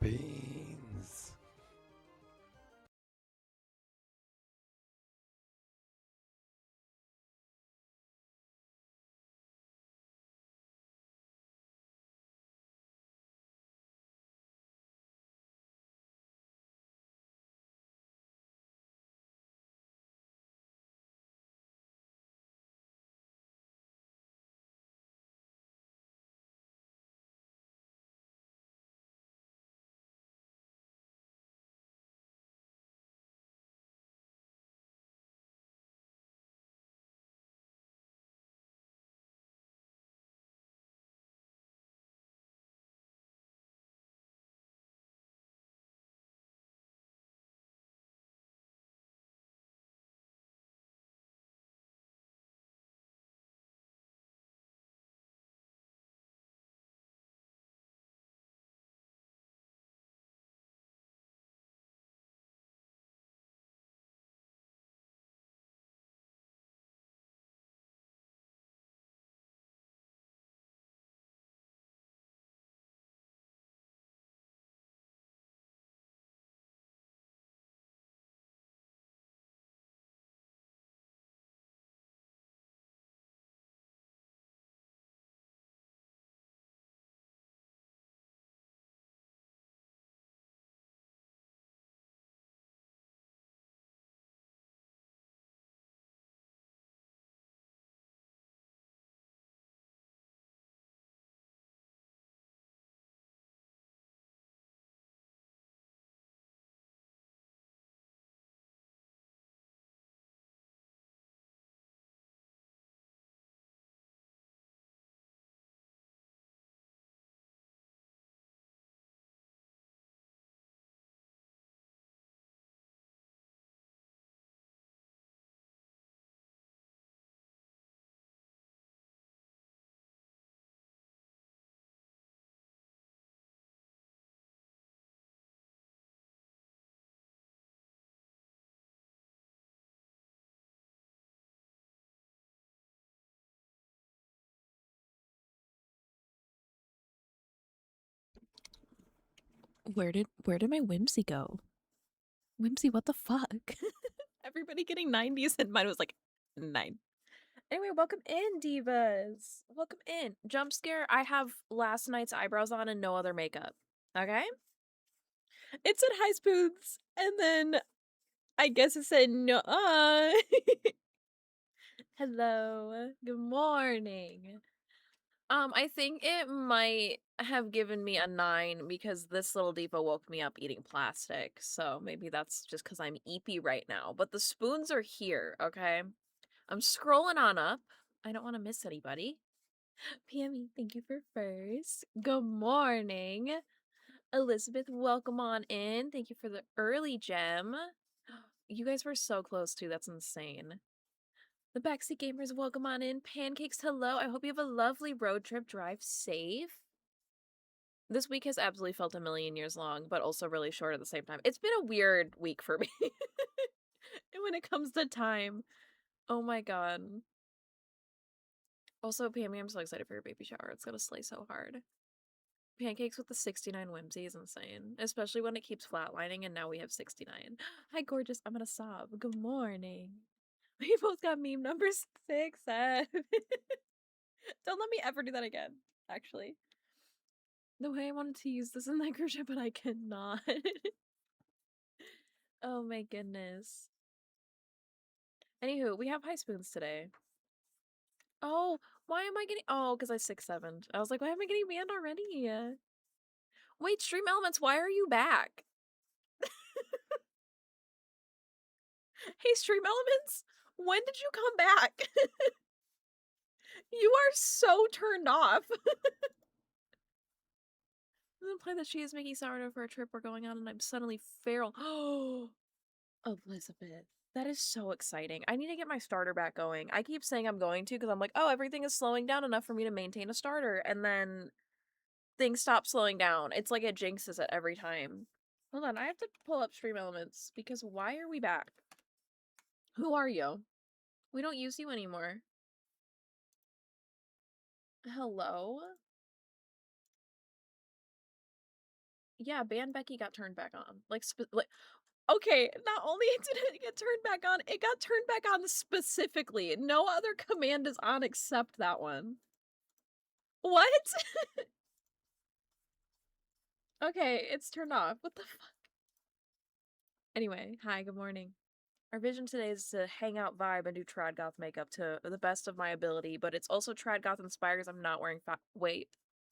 Beans. Where did my Whimsy go? Whimsy, what the fuck? Everybody getting 90s and mine was like 9. Anyway, welcome in, divas. Welcome in. Jump scare, I have last night's eyebrows on and no other makeup. Okay? It said high spoons, and then I guess it said no. Hello. Good morning. I think it might have given me a 9 because this little diva woke me up eating plastic. So maybe that's just because I'm eepy right now. But the spoons are here, okay? I'm scrolling on up. I don't want to miss anybody. PME, thank you for first. Good morning. Elizabeth, welcome on in. Thank you for the early gem. You guys were so close too. That's insane. The backseat gamers, welcome on in. Pancakes, hello. I hope you have a lovely road trip. Drive safe. This week has absolutely felt a million years long, but also really short at the same time. It's been a weird week for me. And when it comes to time, oh my god. Also, Pammy, I'm so excited for your baby shower. It's gonna slay so hard. Pancakes with the 69 whimsy is insane, especially when it keeps flatlining and now we have 69. Hi, gorgeous. I'm gonna sob. Good morning. We both got meme number 6. Don't let me ever do that again, actually. The way I wanted to use this in that group chat, but I cannot. Oh my goodness. Anywho, we have high spoons today. Oh, why am I getting? Oh, because I 6-7'd. I was like, why am I getting banned already? Wait, Stream Elements, why are you back? Hey, Stream Elements, when did you come back? You are so turned off. Then play that she is making sourdough for a trip we're going on, and I'm suddenly feral. Oh, Elizabeth. That is so exciting. I need to get my starter back going. I keep saying I'm going to because I'm like, oh, everything is slowing down enough for me to maintain a starter. And then things stop slowing down. It's like it jinxes it every time. Hold on, I have to pull up Stream Elements because why are we back? Who are you? We don't use you anymore. Hello? Yeah, Ban Becky got turned back on. Like, okay, not only did it get turned back on, it got turned back on specifically. No other command is on except that one. What? Okay, it's turned off. What the fuck? Anyway, hi, good morning. Our vision today is to hang out, vibe, and do trad goth makeup to the best of my ability, but it's also trad goth inspired because I'm not wearing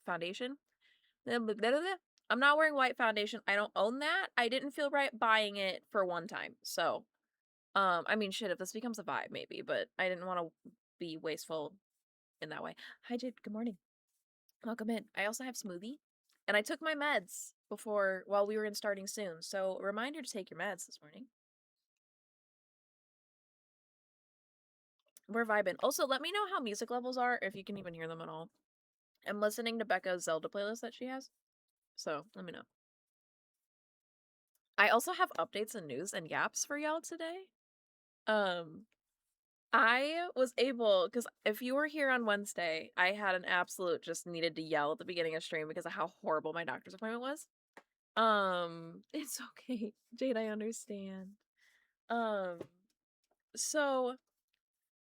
foundation. I'm not wearing white foundation. I don't own that. I didn't feel right buying it for one time. So, I mean, shit, if this becomes a vibe, maybe, but I didn't want to be wasteful in that way. Hi, Jade. Good morning. Welcome in. I also have smoothie, and I took my meds while we were in starting soon. So, reminder to take your meds this morning. We're vibing. Also, let me know how music levels are, if you can even hear them at all. I'm listening to Becca's Zelda playlist that she has, so let me know. I also have updates and news and yaps for y'all today. I was able, because if you were here on Wednesday, I had an absolute just needed to yell at the beginning of stream because of how horrible my doctor's appointment was. It's okay, Jade, I understand. Um, so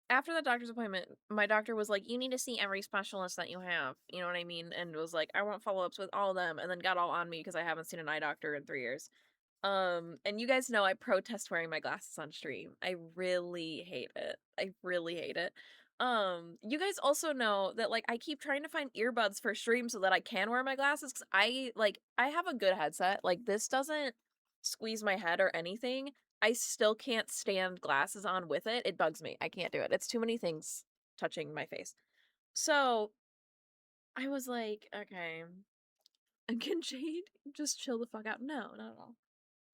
after the doctor's appointment, my doctor was like, you need to see every specialist that you have. You know what I mean? And was like, I want follow-ups with all of them, and then got all on me because I haven't seen an eye doctor in 3 years. And you guys know I protest wearing my glasses on stream. I really hate it. I really hate it. You guys also know that like I keep trying to find earbuds for stream so that I can wear my glasses because I have a good headset. Like this doesn't squeeze my head or anything. I still can't stand glasses on with it. It bugs me. I can't do it. It's too many things touching my face. So I was like, okay, can Jade just chill the fuck out? No, not at all.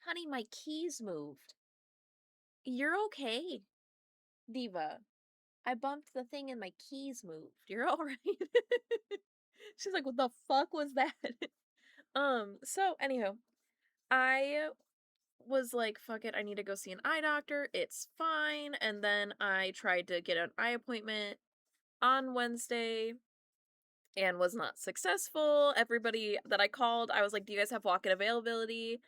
Honey, my keys moved. You're okay, Diva. I bumped the thing and my keys moved. You're all right. She's like, what the fuck was that? So anyhow, I was like, fuck it, I need to go see an eye doctor. It's fine. And then I tried to get an eye appointment on Wednesday and was not successful. Everybody that I called, I was like, do you guys have walk-in availability?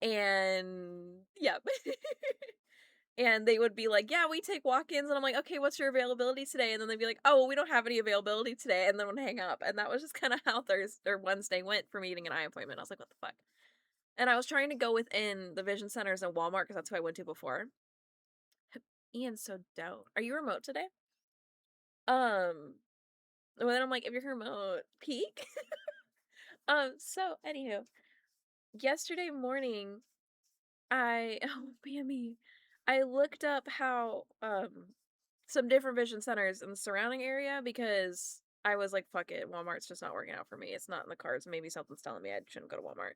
And yeah. And they would be like, yeah, we take walk-ins. And I'm like, okay, what's your availability today? And then they'd be like, oh, well, we don't have any availability today. And then would hang up. And that was just kind of how Thursday or Wednesday went for me getting an eye appointment. I was like, what the fuck? And I was trying to go within the vision centers and Walmart because that's who I went to before. Ian's so dope. Are you remote today? Well, then I'm like, if you're remote, peek. So anywho, yesterday morning, oh, Bammy, I looked up how, some different vision centers in the surrounding area because I was like, fuck it, Walmart's just not working out for me. It's not in the cards. Maybe something's telling me I shouldn't go to Walmart.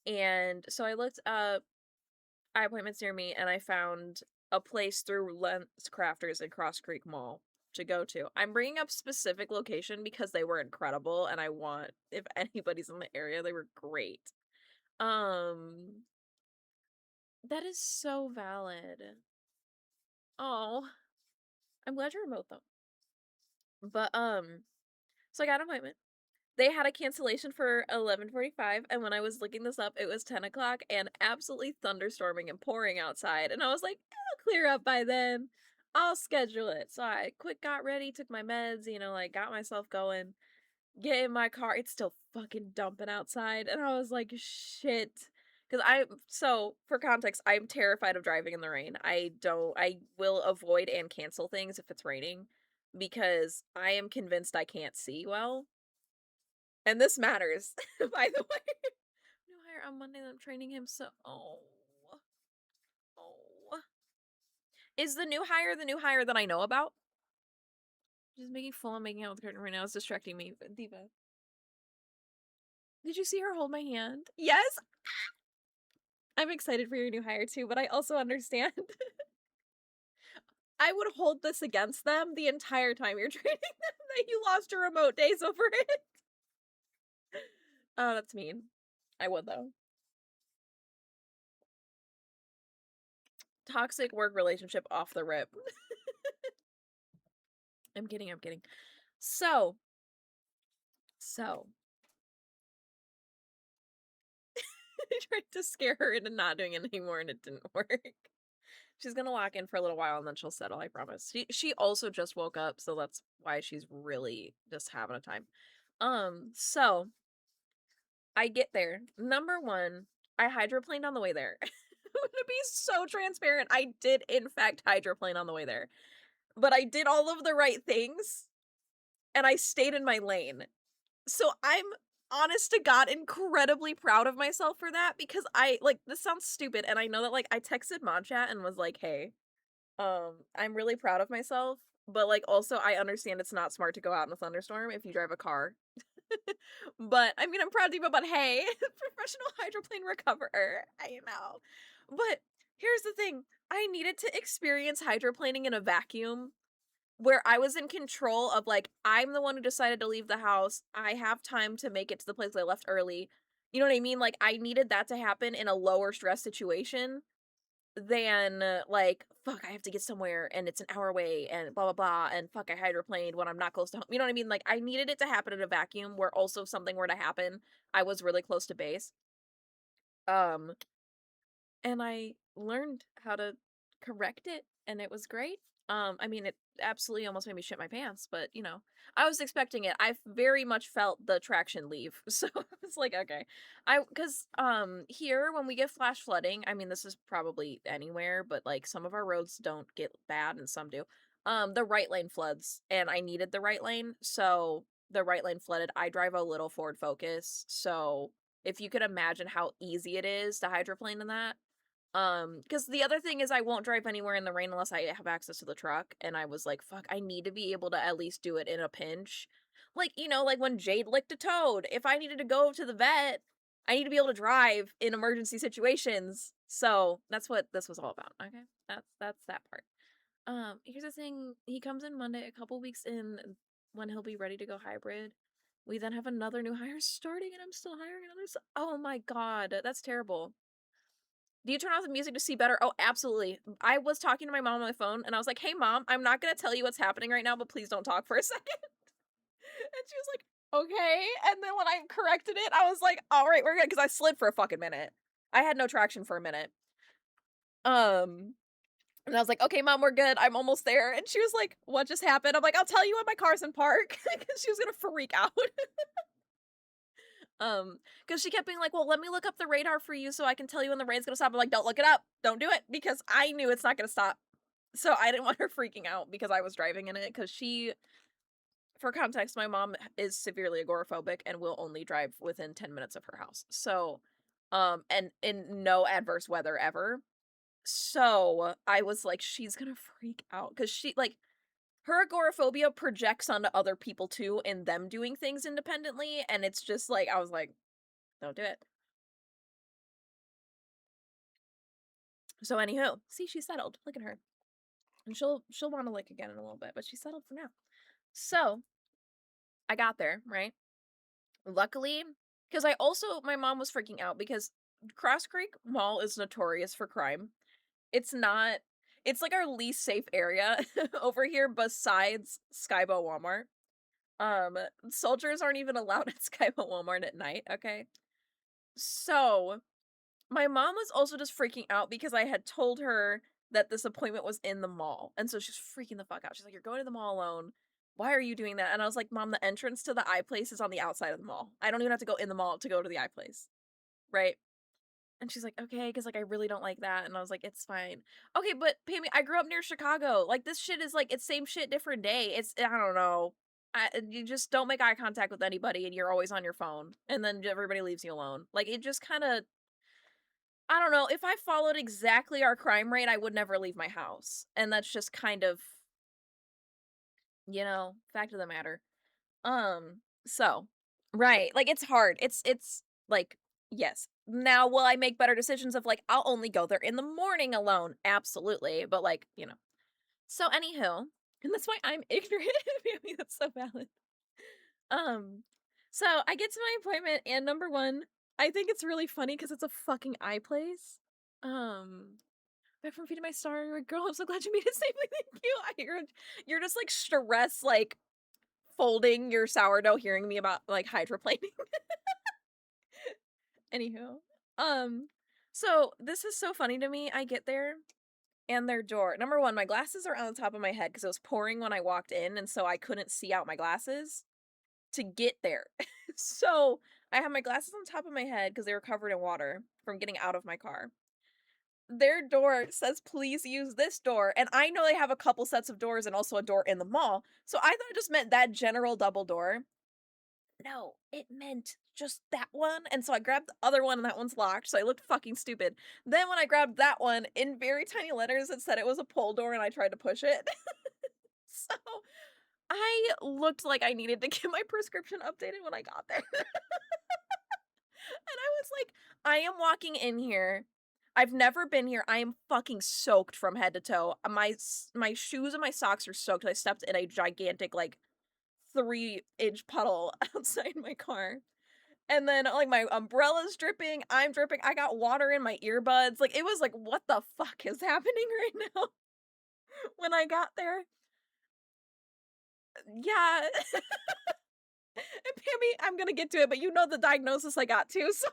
And so I looked up eye appointments near me and I found a place through Lens Crafters in Cross Creek Mall to go to. I'm bringing up specific location because they were incredible and I want, if anybody's in the area, they were great. Um, that is so valid. Oh, I'm glad you're remote though. But so I got an appointment. They had a cancellation for 11:45, and when I was looking this up, it was 10 o'clock and absolutely thunderstorming and pouring outside. And I was like, it'll clear up by then. I'll schedule it. So I quick got ready, took my meds, like got myself going, get in my car. It's still fucking dumping outside. And I was like, shit. Because so for context, I'm terrified of driving in the rain. I will avoid and cancel things if it's raining because I am convinced I can't see well. And this matters, by the way. New hire on Monday, I'm training him, so oh. Is the new hire that I know about? Just making full on making out with the curtain right now is distracting me. Diva. Did you see her hold my hand? Yes! I'm excited for your new hire too, but I also understand. I would hold this against them the entire time you're training them that you lost your remote days over it. Oh, that's mean. I would though. Toxic work relationship off the rip. I'm kidding. So I tried to scare her into not doing it anymore and it didn't work. She's gonna lock in for a little while and then she'll settle, I promise. She also just woke up, so that's why she's really just having a time. So I get there. Number one, I hydroplaned on the way there. I'm gonna be so transparent. I did in fact hydroplane on the way there. But I did all of the right things and I stayed in my lane. So I'm honest to God incredibly proud of myself for that because I like this sounds stupid and I know that like I texted Mod Chat and was like, "Hey, I'm really proud of myself, but like also I understand it's not smart to go out in a thunderstorm if you drive a car." But I mean, I'm proud of you, but hey, professional hydroplane recoverer. I know. But here's the thing. I needed to experience hydroplaning in a vacuum where I was in control of like I'm the one who decided to leave the house. I have time to make it to the place I left early. You know what I mean? Like I needed that to happen in a lower stress situation than like fuck I have to get somewhere and it's an hour away and blah blah blah and fuck I hydroplaned when I'm not close to home. You know what I mean? Like I needed it to happen in a vacuum where also if something were to happen, I was really close to base. Um and I learned how to correct it, and it was great. I mean, it absolutely almost made me shit my pants, but, you know, I was expecting it. I very much felt the traction leave, so I was like, "Okay." Here, when we get flash flooding, I mean, this is probably anywhere, but, like, some of our roads don't get bad and some do. The right lane floods, and I needed the right lane, so the right lane flooded. I drive a little Ford Focus, so if you could imagine how easy it is to hydroplane in that, because the other thing is I won't drive anywhere in the rain unless I have access to the truck, and I was like, "Fuck, I need to be able to at least do it in a pinch." Like, you know, like when Jade licked a toad, if I needed to go to the vet, I need to be able to drive in emergency situations. So, that's what this was all about, okay? That's that part. Here's the thing, he comes in Monday, a couple weeks in when he'll be ready to go hybrid. We then have another new hire starting, and I'm still hiring others. Oh my god, that's terrible. Do you turn off the music to see better? Oh, absolutely. I was talking to my mom on my phone and I was like, "Hey mom, I'm not gonna tell you what's happening right now, but please don't talk for a second." And she was like, "Okay." And then when I corrected it, I was like, "All right, we're good," because I slid for a fucking minute. I had no traction for a minute. Um, and I was like, "Okay, mom, we're good. I'm almost there." And she was like, "What just happened?" I'm like, "I'll tell you when my car's in park," because she was gonna freak out. Because she kept being like, "Well, let me look up the radar for you so I can tell you when the rain's gonna stop." I'm like, "Don't look it up. Don't do it," because I knew it's not gonna stop. So I didn't want her freaking out because I was driving in it. Because for context, my mom is severely agoraphobic and will only drive within 10 minutes of her house. So, and in no adverse weather ever. So I was like, she's gonna freak out because her agoraphobia projects onto other people too and them doing things independently. And it's just like, I was like, don't do it. So anywho, see, she's settled. Look at her. And she'll want to lick again in a little bit, but she's settled for now. So I got there, right? Luckily, because I also my mom was freaking out because Cross Creek Mall is notorious for crime. It's not it's like our least safe area over here besides Skybo Walmart. Um, Soldiers aren't even allowed at Skybo Walmart at night, okay? So my mom was also just freaking out because I had told her that this appointment was in the mall, and so she's freaking the fuck out. She's like, "You're going to the mall alone. Why are you doing that?" And I was like, "Mom, the entrance to the iPlace is on the outside of the mall. I don't even have to go in the mall to go to the iPlace." Right? And she's like, "Okay, because like I really don't like that." And I was like, "It's fine." Okay, but Pammy, I grew up near Chicago. Like this shit is like it's same shit, different day. I don't know. You just don't make eye contact with anybody, and you're always on your phone, and then everybody leaves you alone. Like it just kind of I don't know, if I followed exactly our crime rate, I would never leave my house, and that's just kind of, fact of the matter. So right, like, it's hard, like, yes. Now, will I make better decisions of, like, I'll only go there in the morning alone? Absolutely, but, like, So, anywho, and that's why I'm ignorant, I mean, that's so valid. Um, so I get to my appointment, and number 1, I think it's really funny because it's a fucking iPlace. Um Back from feeding my star, you're like, "Girl, I'm so glad you made it safely, thank you." You're just, like, stress, like, folding your sourdough hearing me about, like, hydroplaning. Anywho, Um, so this is so funny to me. I get there and their door. Number one, my glasses are on the top of my head because it was pouring when I walked in, and so I couldn't see out my glasses to get there. So I have my glasses on top of my head because they were covered in water from getting out of my car. Their door says, "Please use this door," and I know they have a couple sets of doors and also a door in the mall, so I thought it just meant that general double door. No, it meant just that one, and so I grabbed the other one and that one's locked, so I looked fucking stupid. Then when I grabbed that one, in very tiny letters, it said it was a pull door and I tried to push it. So I looked like I needed to get my prescription updated when I got there. And I was like, I am walking in here. I've never been here. I am fucking soaked from head to toe. My shoes and my socks are soaked. I stepped in a gigantic like 3-inch puddle outside my car. And then like my umbrella's dripping, I'm dripping. I got water in my earbuds. Like it was like what the fuck is happening right now when I got there? Yeah. And Pammy, I'm gonna get to it, but you know the diagnosis I got too. So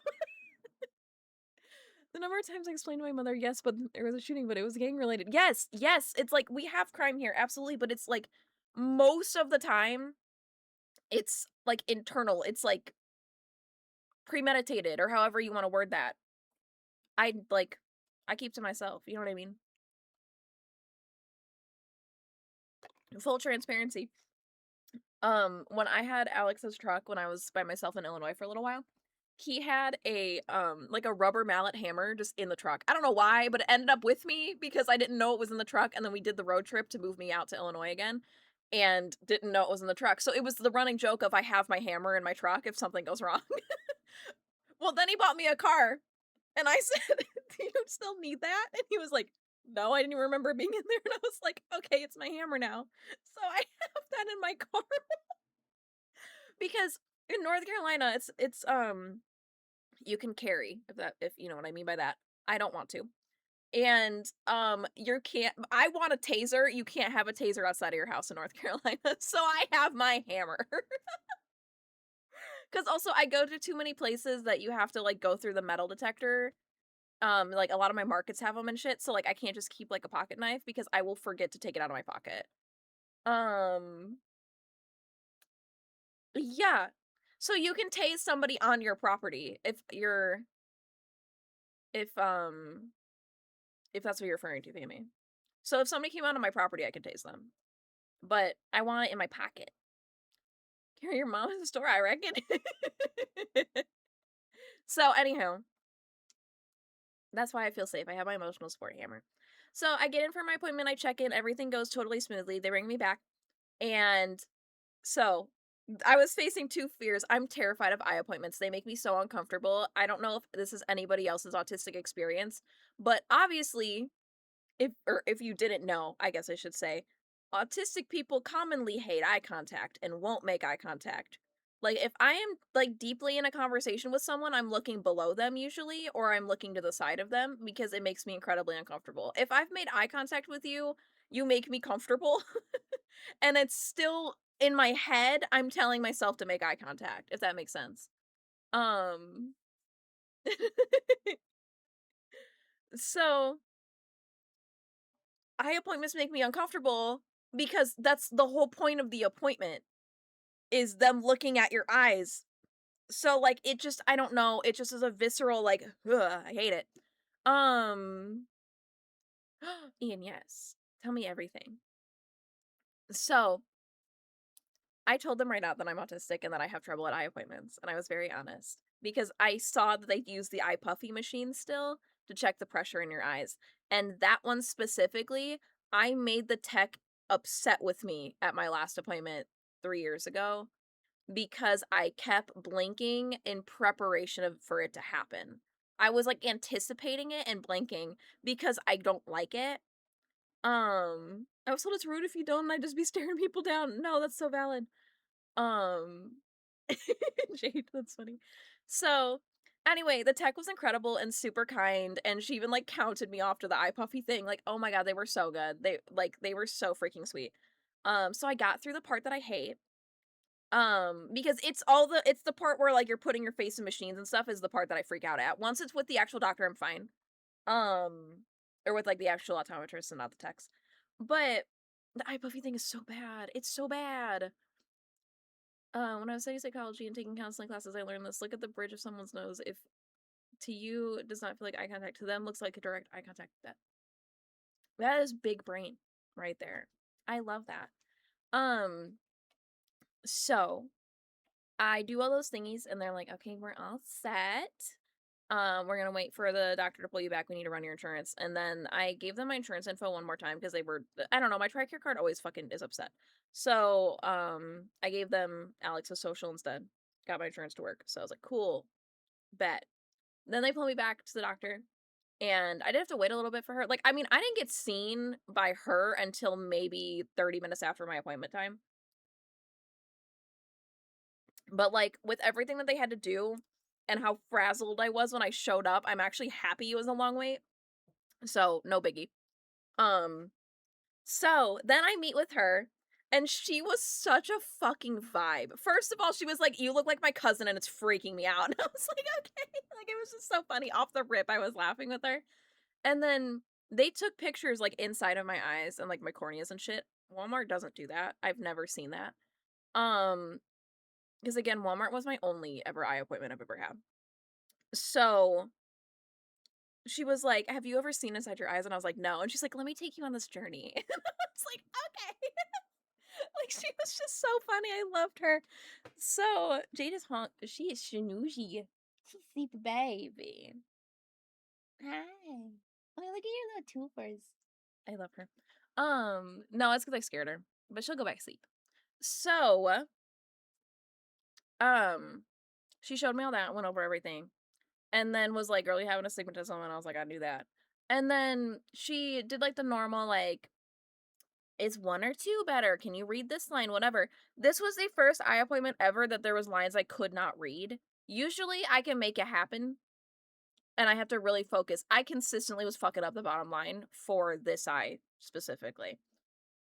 the number of times I explained to my mother, yes, but there was a shooting, but it was gang related. Yes, yes. It's like we have crime here, absolutely, but it's like most of the time it's like internal. It's like premeditated or however you want to word that. I like I keep to myself, you know what I mean? Full transparency. When I had Alex's truck when I was by myself in Illinois for a little while, he had a like a rubber mallet hammer just in the truck. I don't know why, but it ended up with me because I didn't know it was in the truck, and then we did the road trip to move me out to Illinois again and didn't know it was in the truck. So it was the running joke of I have my hammer in my truck if something goes wrong. Well, then he bought me a car and I said, "Do you still need that?" And he was like, "No, I didn't even remember being in there." And I was like, "Okay, it's my hammer now." So I have that in my car because in North Carolina, it's you can carry if you know what I mean by that. I don't want to. And you can't I want a taser, you can't have a taser outside of your house in North Carolina. So I have my hammer. Cuz also I go to too many places that you have to like go through the metal detector. Like a lot of my markets have them and shit, so like I can't just keep like a pocket knife because I will forget to take it out of my pocket. Um yeah. So you can tase somebody on your property if um if that's what you're referring to, Pammy. So if somebody came onto my property, I could tase them. But I want it in my pocket. Carry your mom in the store, I reckon. So anyhow, that's why I feel safe. I have my emotional support hammer. So I get in for my appointment, I check in, everything goes totally smoothly. They bring me back. And so I was facing two fears. I'm terrified of eye appointments. They make me so uncomfortable. I don't know if this is anybody else's autistic experience, but obviously if you didn't know, I guess I should say, autistic people commonly hate eye contact and won't make eye contact. Like if I am like deeply in a conversation with someone, I'm looking below them usually or I'm looking to the side of them because it makes me incredibly uncomfortable. If I've made eye contact with you, you make me comfortable and it's still in my head I'm telling myself to make eye contact, if that makes sense. Um so eye appointments make me uncomfortable because that's the whole point of the appointment is them looking at your eyes. So like it just I don't know, it just is a visceral like ugh, I hate it. Um Ian, yes. Tell me everything. So, I told them right out that I'm autistic and that I have trouble at eye appointments, and I was very honest because I saw that they use the eye puffy machine still to check the pressure in your eyes. And that one specifically, I made the tech upset with me at my last appointment 3 years ago because I kept blinking in preparation for it to happen. I was like anticipating it and blinking because I don't like it. I was told it's rude if you don't and I just be staring people down. No, that's so valid. Um, Jade, that's funny. So, anyway, the tech was incredible and super kind, and she even like counted me off to the eye puffy thing. Like, oh my god, they were so good. They were so freaking sweet. So I got through the part that I hate, Because it's the part where, like, you're putting your face in machines and stuff is the part that I freak out at. Once it's with the actual doctor, I'm fine. Um, or with, like, the actual optometrist and not the techs. But the eye puffy thing is so bad. It's so bad. When I was studying psychology and taking counseling classes, I learned this. Look at the bridge of someone's nose. If to you it does not feel like eye contact, to them looks like a direct eye contact. That is big brain right there. I love that. Um, so I do all those thingies and they're like, okay, we're all set. We're gonna wait for the doctor to pull you back. We need to run your insurance. And then I gave them my insurance info one more time because they were, I don't know, my TRICARE card always fucking is upset. So, I gave them Alex's social instead. Got my insurance to work. So I was like, cool, bet. Then they pull me back to the doctor. And I did have to wait a little bit for her. Like, I mean, I didn't get seen by her until maybe 30 minutes after my appointment time. But, like, with everything that they had to do and how frazzled I was when I showed up, I'm actually happy it was a long wait. So, no biggie. Um, so then I meet with her, and she was such a fucking vibe. First of all, she was like, "You look like my cousin, and it's freaking me out." And I was like, "Okay." Like, it was just so funny. Off the rip, I was laughing with her. And then they took pictures, like, inside of my eyes and, like, my corneas and shit. Walmart doesn't do that. I've never seen that. Um, because again, Walmart was my only ever eye appointment I've ever had. So she was like, "Have you ever seen inside your eyes?" And I was like, "No." And she's like, "Let me take you on this journey." And I was like, "Okay." Like, she was just so funny. I loved her. So Jade is she is Shanouji. She's sleep baby. Hi. Oh, look at your little toopers. I love her. No, it's because I scared her, but she'll go back to sleep. So, um, she showed me all that, went over everything, and then was like, "Girl, you having astigmatism?" And I was like, "I knew that." And then she did like the normal, like, "Is one or two better? Can you read this line?" Whatever. This was the first eye appointment ever that there was lines I could not read. Usually, I can make it happen, and I have to really focus. I consistently was fucking up the bottom line for this eye specifically.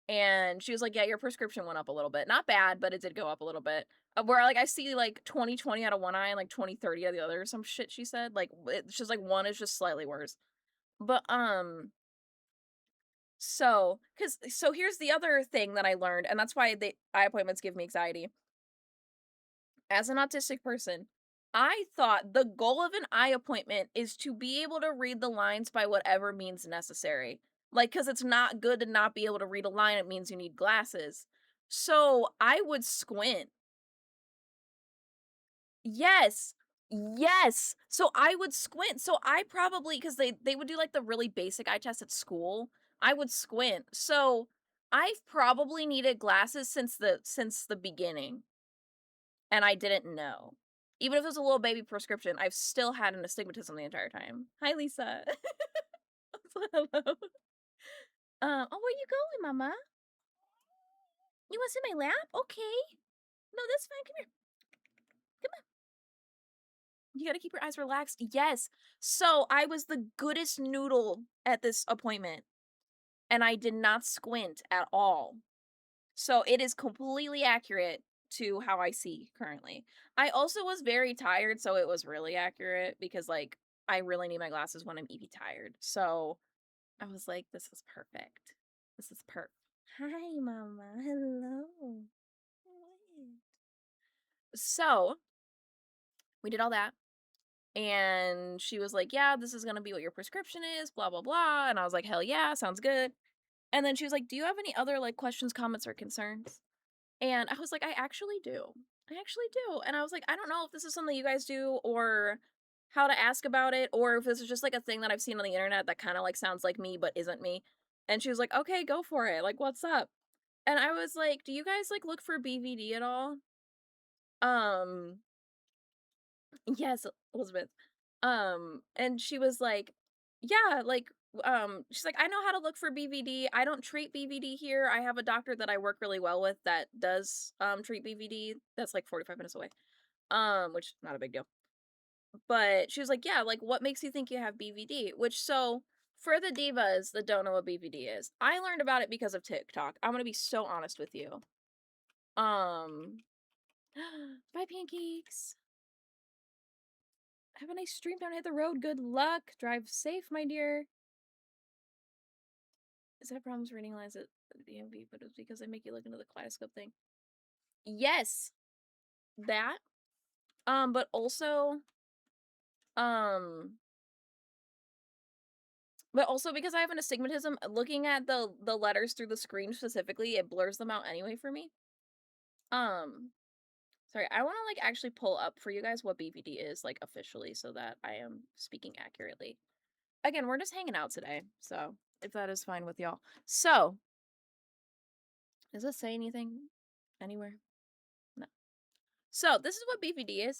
And she was like, "Yeah, your prescription went up a little bit. Not bad, but it did go up a little bit." Where, like, I see, like, 20/20 out of one eye and, like, 20/30 out of the other or some shit she said. Like, it's just, like, one is just slightly worse. But, so here's the other thing that I learned, and that's why the eye appointments give me anxiety. As an autistic person, I thought the goal of an eye appointment is to be able to read the lines by whatever means necessary. Like, because it's not good to not be able to read a line, it means you need glasses. So I would squint. Yes. Yes. So I would squint. So I probably, because they would do like the really basic eye test at school. I would squint. So I've probably needed glasses since the beginning. And I didn't know. Even if it was a little baby prescription, I've still had an astigmatism the entire time. Hi, Lisa. Hello. Oh, where you going, Mama? You want to sit in my lap? Okay. No, that's fine. Come here. Come on. You gotta keep your eyes relaxed. Yes. So I was the goodest noodle at this appointment, and I did not squint at all. So it is completely accurate to how I see currently. I also was very tired, so it was really accurate because, like, I really need my glasses when I'm EV tired. So I was like, this is perfect. This is perfect. Hi, Mama. Hello. So we did all that. And she was like, "Yeah, this is going to be what your prescription is, blah, blah, blah." And I was like, "Hell yeah, sounds good." And then she was like, "Do you have any other, like, questions, comments, or concerns?" And I was like, "I actually do. I actually do." And I was like, "I don't know if this is something you guys do or how to ask about it or if this is just like a thing that I've seen on the internet that kind of like sounds like me but isn't me." And she was like, "Okay, go for it. Like, what's up?" And I was like, "Do you guys like look for BVD at all?" Um, yes, Elizabeth. And she was like, "Yeah, like, she's like, I know how to look for BVD. I don't treat BVD here. I have a doctor that I work really well with that does treat BVD. That's like 45 minutes away. Which is not a big deal." But she was like, "Yeah, like, what makes you think you have BVD?" Which, so for the divas that don't know what BVD is, I learned about it because of TikTok. I'm gonna be so honest with you. Um, Bye, pancakes. Have a nice stream down, hit the road. Good luck. Drive safe, my dear. Is that problems reading lines at the DMV, but it's because they make you look into the kaleidoscope thing. Yes, that. But also, um, because I have an astigmatism, looking at the letters through the screen specifically, it blurs them out anyway for me. Sorry, I want to like actually pull up for you guys what BVD is like officially so that I am speaking accurately. Again, we're just hanging out today, so if that is fine with y'all. So, does it say anything anywhere? No. So, this is what BVD is.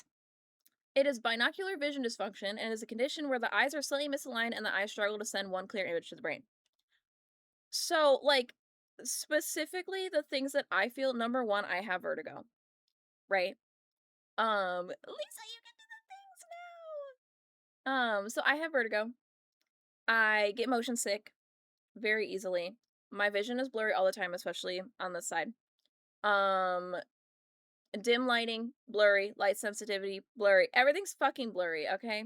It is binocular vision dysfunction and is a condition where the eyes are slightly misaligned and the eyes struggle to send one clear image to the brain. So, like, specifically the things that I feel, number one, I have vertigo, right? Lisa, you can do the things now! So I have vertigo. I get motion sick very easily. My vision is blurry all the time, especially on this side. Dim lighting, blurry, light sensitivity, blurry. Everything's fucking blurry, okay?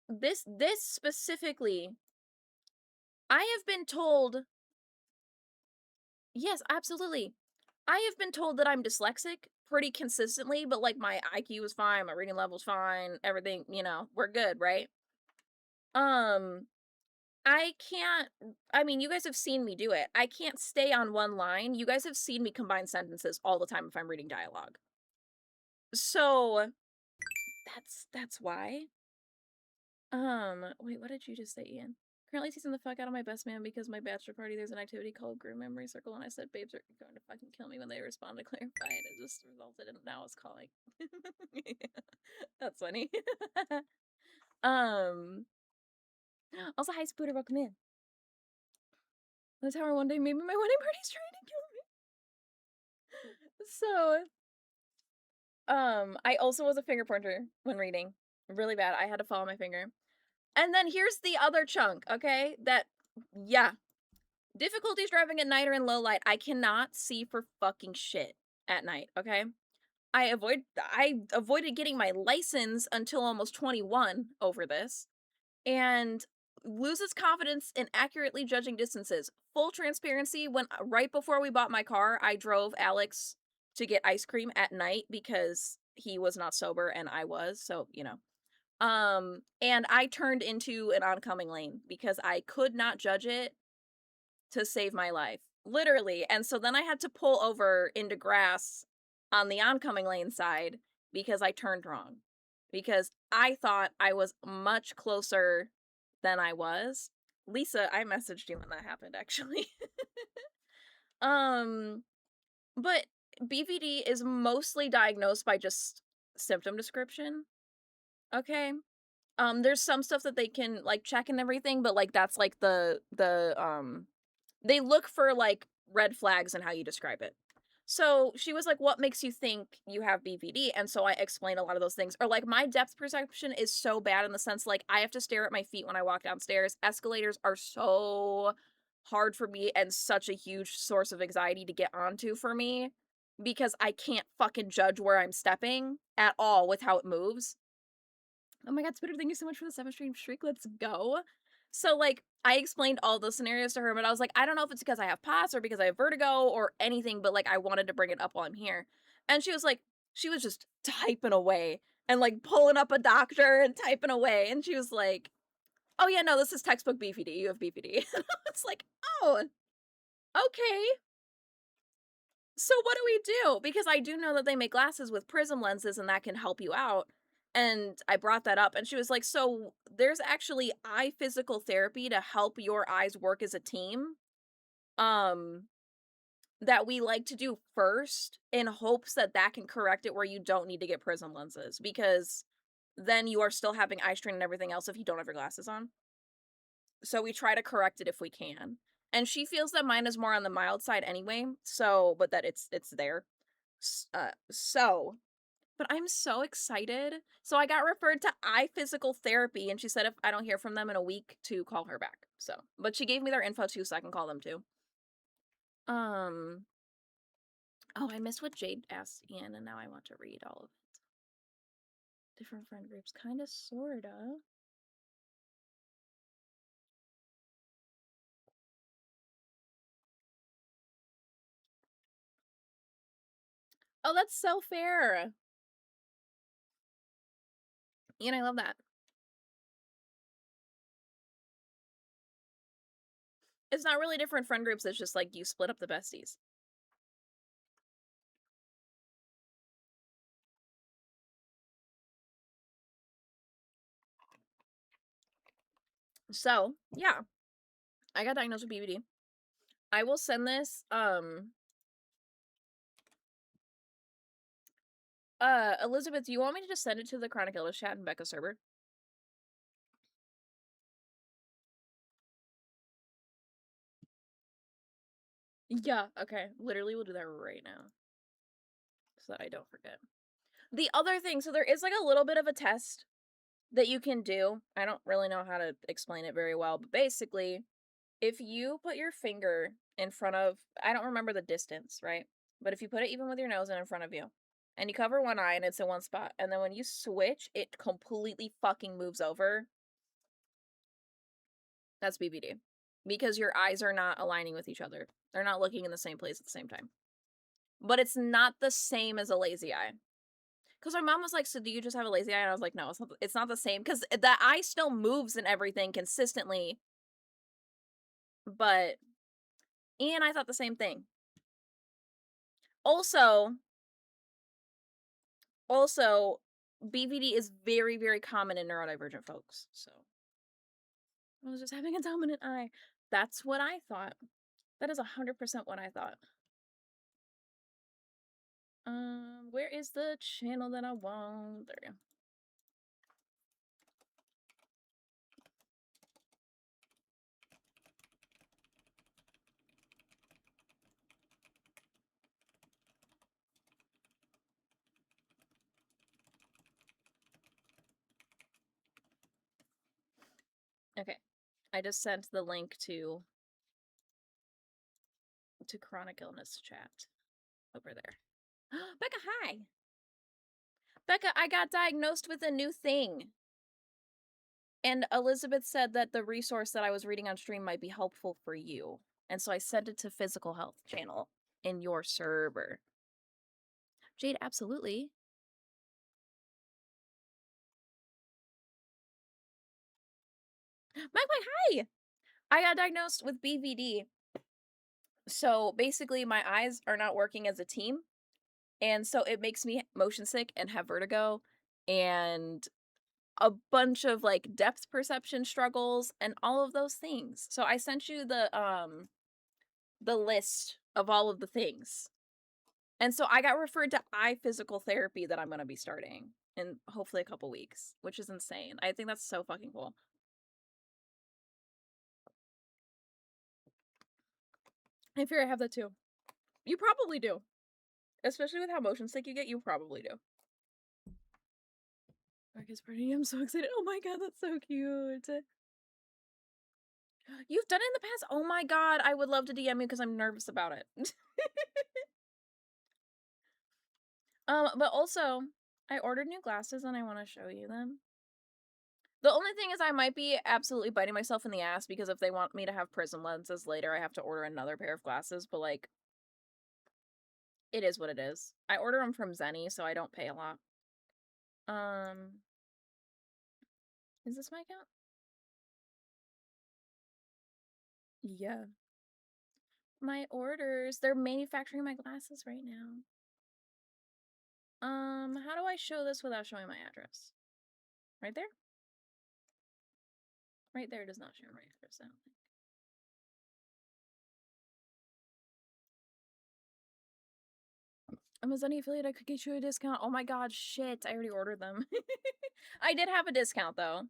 This specifically, I have been told. Yes, absolutely. I have been told that I'm dyslexic pretty consistently, but like my IQ is fine, my reading level's fine, everything, you know, we're good, right? I can't, I mean, you guys have seen me do it. I can't stay on one line. You guys have seen me combine sentences all the time if I'm reading dialogue. So that's why. Wait, what did you just say, Ian? Currently teasing the fuck out of my best man because my bachelor party there's an activity called Group Memory Circle, and I said babes are going to fucking kill me when they respond to clarify, and it just resulted in now it's calling. That's funny. Also, hi Spooter, welcome in. That's how one day maybe my wedding party's trying to kill me. So, I also was a finger pointer when reading. Really bad. I had to follow my finger. And then here's the other chunk, okay? Yeah. Difficulties driving at night or in low light. I cannot see for fucking shit at night, okay? I avoided getting my license until almost 21 over this. And loses confidence in accurately judging distances. Full transparency, when right before we bought my car, I drove Alex to get ice cream at night because he was not sober and I was, so, you know. And I turned into an oncoming lane because I could not judge it to save my life. Literally. And so then I had to pull over into grass on the oncoming lane side because I turned wrong. Because I thought I was much closer than I was. Lisa, I messaged you when that happened, actually. But BVD is mostly diagnosed by just symptom description. Okay? There's some stuff that they can, like, check and everything, but, like, that's, like, they look for, like, red flags and how you describe it. So she was like, what makes you think you have BVD? And so I explained a lot of those things. Or like my depth perception is so bad in the sense like I have to stare at my feet when I walk downstairs. Escalators are so hard for me and such a huge source of anxiety to get onto for me because I can't fucking judge where I'm stepping at all with how it moves. Oh my god, Spitter, thank you so much for the 7 stream streak. Let's go. So, like, I explained all the scenarios to her, but I was like, I don't know if it's because I have POTS or because I have vertigo or anything, but like, I wanted to bring it up while I'm here. And she was like, she was just typing away and like pulling up a doctor and typing away. And she was like, oh yeah, no, this is textbook BPD. You have BPD. It's like, oh, okay. So what do we do? Because I do know that they make glasses with prism lenses and that can help you out. And I brought that up and she was like, so there's actually eye physical therapy to help your eyes work as a team. That we like to do first in hopes that that can correct it where you don't need to get prism lenses because then you are still having eye strain and everything else if you don't have your glasses on. So we try to correct it if we can. And she feels that mine is more on the mild side anyway, so but that it's there. But I'm so excited. So I got referred to eye physical therapy and she said if I don't hear from them in a week to call her back. So, but she gave me their info too so I can call them too. Oh, I missed what Jade asked Ian, and now I want to read all of it. Different friend groups, kinda, sorta. Oh, that's so fair. Ian, I love that. It's not really different friend groups, it's just like you split up the besties. So, yeah. I got diagnosed with BVD. I will send this, Elizabeth, do you want me to just send it to the Chronic Illness chat and Becca server? Yeah, okay. Literally, we'll do that right now. So that I don't forget. The other thing, so there is like a little bit of a test that you can do. I don't really know how to explain it very well, but basically, if you put your finger in front of, I don't remember the distance, right? But if you put it even with your nose and in front of you, and you cover one eye and it's in one spot, and then when you switch, it completely fucking moves over, that's BBD. Because your eyes are not aligning with each other. They're not looking in the same place at the same time. But it's not the same as a lazy eye. Because my mom was like, so do you just have a lazy eye? And I was like, no, it's not the same. Because the eye still moves and everything consistently. But Ian and I thought the same thing. Also, BVD is very, very common in neurodivergent folks. So I was just having a dominant eye. That's what I thought. That is 100% what I thought. Where is the channel that I want? There we go. Okay. I just sent the link to Chronic Illness chat over there. Becca, hi. Becca, I got diagnosed with a new thing. And Elizabeth said that the resource that I was reading on stream might be helpful for you. And so I sent it to Physical Health channel in your server. Jade, absolutely. Mike, hi! I got diagnosed with BVD. So basically, my eyes are not working as a team. And so it makes me motion sick and have vertigo and a bunch of like depth perception struggles and all of those things. So I sent you the list of all of the things. And so I got referred to eye physical therapy that I'm going to be starting in hopefully a couple weeks, which is insane. I think that's so fucking cool. I fear I have that too. You probably do. Especially with how motion sick you get, you probably do. Marcus Party, I'm so excited. Oh my god, that's so cute. You've done it in the past? Oh my god, I would love to DM you because I'm nervous about it. But also, I ordered new glasses and I want to show you them. The only thing is I might be absolutely biting myself in the ass because if they want me to have prism lenses later, I have to order another pair of glasses, but like, it is what it is. I order them from Zenny, so I don't pay a lot. Is this my account? Yeah. My orders, they're manufacturing my glasses right now. How do I show this without showing my address? Right there? Right there does not show my address, I don't think. I'm a Zenny affiliate, I could get you a discount. Oh my god, shit, I already ordered them. I did have a discount, though.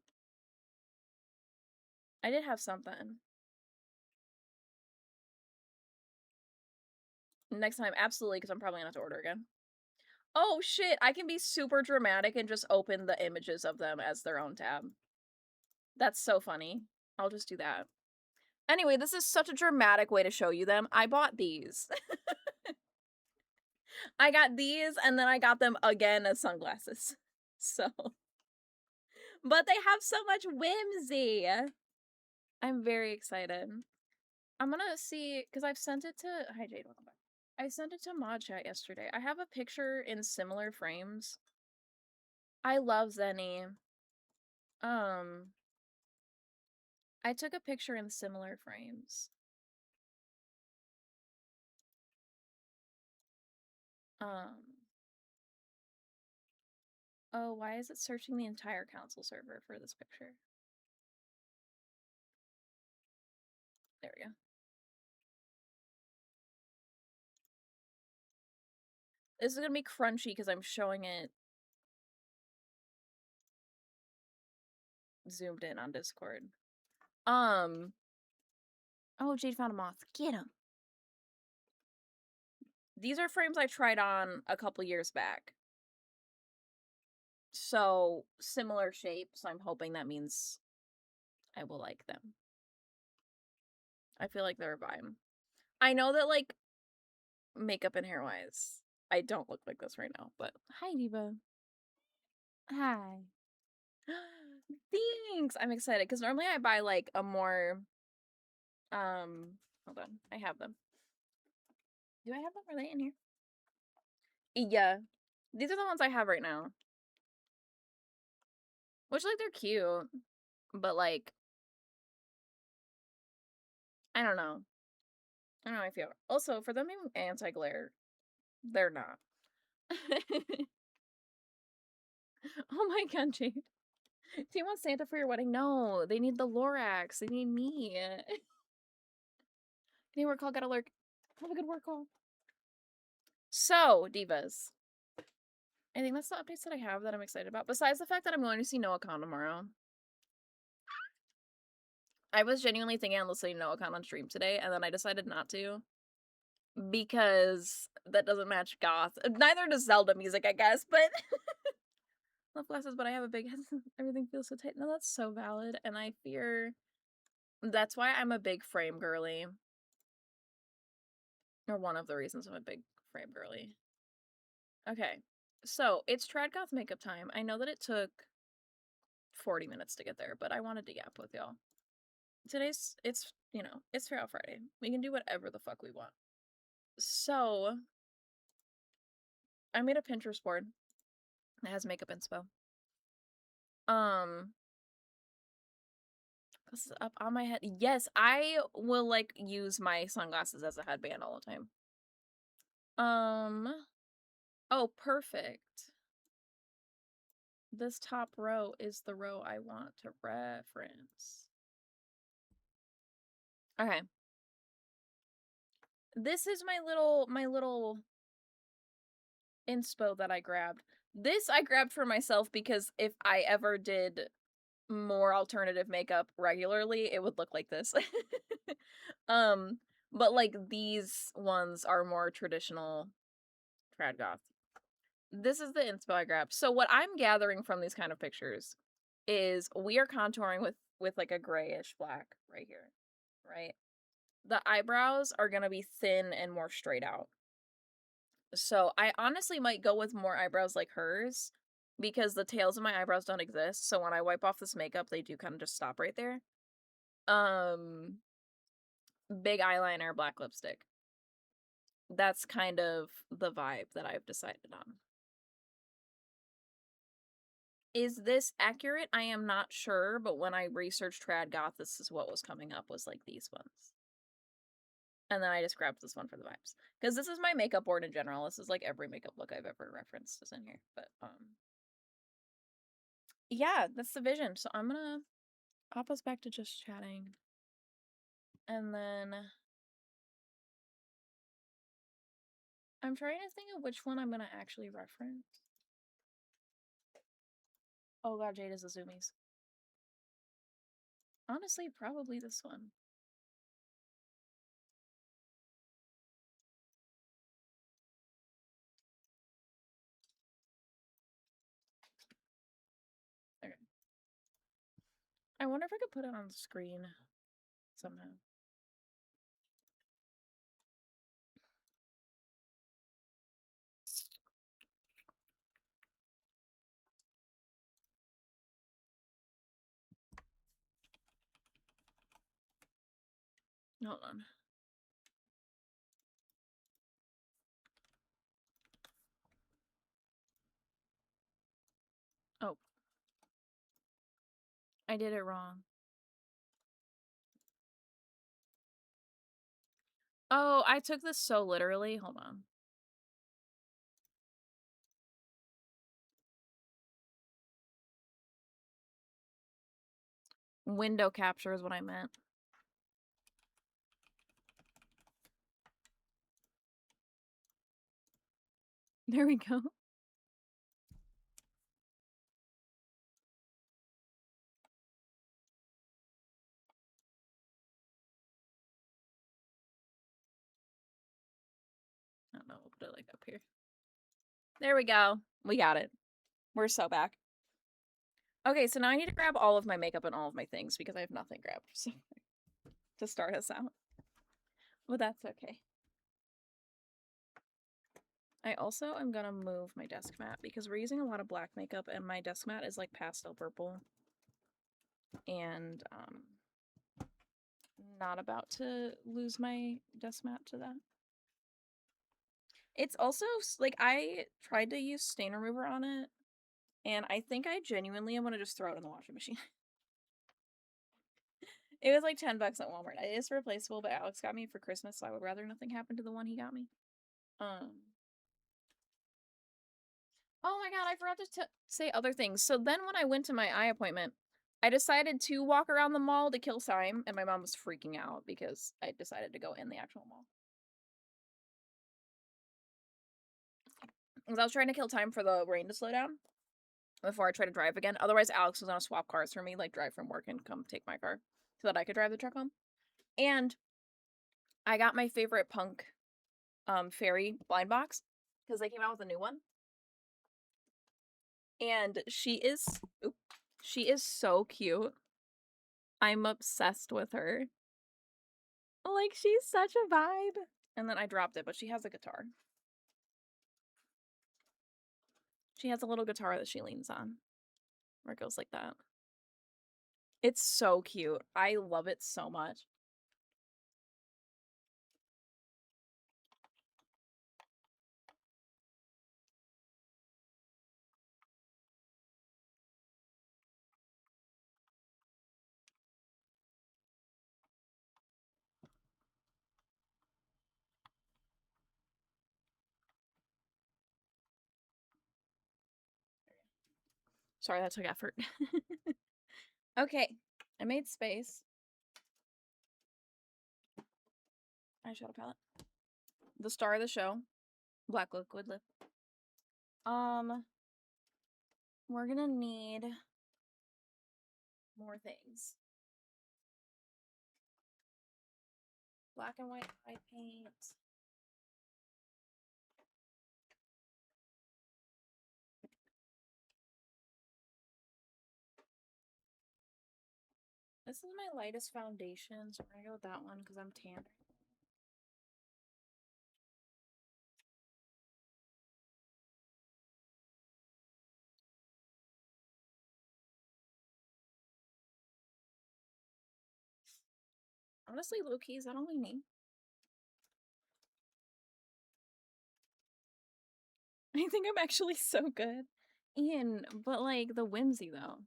I did have something. Next time, absolutely, because I'm probably gonna have to order again. Oh shit, I can be super dramatic and just open the images of them as their own tab. That's so funny. I'll just do that. Anyway, this is such a dramatic way to show you them. I bought these. I got these, and then I got them again as sunglasses. So, but they have so much whimsy. I'm very excited. I'm gonna see, because I've sent it to, hi Jade, welcome back. I sent it to Mod Chat yesterday. I have a picture in similar frames. I love Zenny. I took a picture in similar frames. Oh, why is it searching the entire console server for this picture? There we go. This is gonna be crunchy because I'm showing it zoomed in on Discord. Oh, Jade found a moth. Get him. These are frames I tried on a couple years back. So, similar shapes. I'm hoping that means I will like them. I feel like they're a vibe. I know that, like, makeup and hair-wise, I don't look like this right now, but hi, Diva. Hi. Thanks! I'm excited, because normally I buy, like, a more, hold on. I have them. Do I have them? Are they in here? Yeah. These are the ones I have right now. Which, like, they're cute. But, like, I don't know. I don't know how I feel. Also, for them being anti-glare, they're not. Oh my god, Jade. Do you want Santa for your wedding? No, they need the Lorax. They need me. Any work call, gotta lurk. Have a good work call. So, divas. I think that's the updates that I have that I'm excited about. Besides the fact that I'm going to see Noah Khan tomorrow. I was genuinely thinking on listening to Noah Khan on stream today, and then I decided not to. Because that doesn't match goth. Neither does Zelda music, I guess, but... Love glasses, but I have a big head. Everything feels so tight. No, that's so valid, and I fear... That's why I'm a big frame girly. Or one of the reasons I'm a big frame girly. Okay, so it's Trad Goth makeup time. I know that it took 40 minutes to get there, but I wanted to yap with y'all. Today's, it's, you know, it's Fair Out Friday. We can do whatever the fuck we want. So, I made a Pinterest board that has makeup inspo. This is up on my head. Yes, I will, like, use my sunglasses as a headband all the time. Oh, perfect. This top row is the row I want to reference. Okay. This is my little inspo that I grabbed. This I grabbed for myself because if I ever did more alternative makeup regularly, it would look like this. But like these ones are more traditional trad goth. This is the inspo I grabbed. So what I'm gathering from these kind of pictures is we are contouring with like a grayish black right here, right? The eyebrows are gonna be thin and more straight out. So I honestly might go with more eyebrows like hers because the tails of my eyebrows don't exist. So when I wipe off this makeup, they do kind of just stop right there. Big eyeliner, black lipstick. That's kind of the vibe that I've decided on. Is this accurate? I am not sure, but when I researched trad goth, this is what was coming up, was like these ones. And then I just grabbed this one for the vibes. Because this is my makeup board in general. This is like every makeup look I've ever referenced is in here. But yeah, that's the vision. So I'm gonna hop us back to just chatting. And then I'm trying to think of which one I'm gonna actually reference. Oh god, Jade is the zoomies. Honestly, probably this one. Okay. I wonder if I could put it on the screen somehow. Hold on. Oh. I did it wrong. Oh, I took this so literally. Hold on. Window capture is what I meant. There we go. I don't know. We'll put it like up here. There we go. We got it. We're so back. Okay, so now I need to grab all of my makeup and all of my things because I have nothing grabbed so to start us out. But that's okay. I also am gonna move my desk mat because we're using a lot of black makeup and my desk mat is like pastel purple. And not about to lose my desk mat to that. It's also like I tried to use stain remover on it and I think I genuinely am gonna just throw it in the washing machine. It was like $10 at Walmart. It is replaceable, but Alex got me for Christmas, so I would rather nothing happen to the one he got me. Oh my god, I forgot to say other things. So then when I went to my eye appointment, I decided to walk around the mall to kill time, and my mom was freaking out because I decided to go in the actual mall. Because I was trying to kill time for the rain to slow down before I try to drive again. Otherwise, Alex was gonna swap cars for me, like drive from work and come take my car so that I could drive the truck home. And I got my favorite punk fairy blind box because they came out with a new one. And she is so cute. I'm obsessed with her. Like, she's such a vibe. And then I dropped it, but she has a guitar. She has a little guitar that she leans on. Where it goes like that. It's so cute. I love it so much. Sorry, that took effort. Okay, I made space. Eyeshadow palette. The star of the show. Black liquid lip. We're gonna need more things. Black and white eye paint. This is my lightest foundation, so we're gonna go with that one because I'm tan. Honestly, low key, is that all we need? I think I'm actually so good. Ian, but like the whimsy though.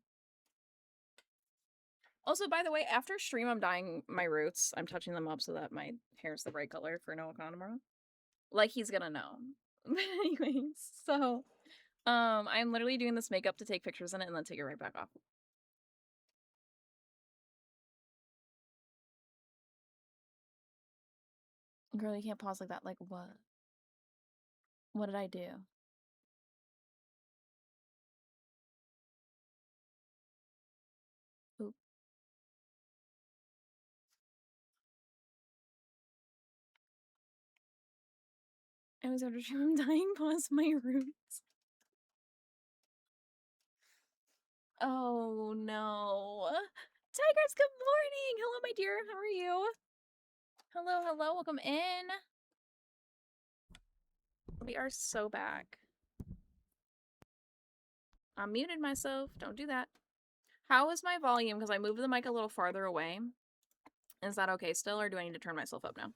Also, by the way, after stream, I'm dyeing my roots. I'm touching them up so that my hair's the right color for Noah Khan tomorrow. Like he's gonna know. Anyways, so I'm literally doing this makeup to take pictures in it and then take it right back off. Girl, you can't pause like that. Like what? What did I do? Oop. I was after stream. I'm dying. Pause my roots. Oh no. Tigers, good morning. Hello, my dear. How are you? Hello, hello. Welcome in. We are so back. I muted myself. Don't do that. How is my volume? Because I moved the mic a little farther away. Is that okay still, or do I need to turn myself up now?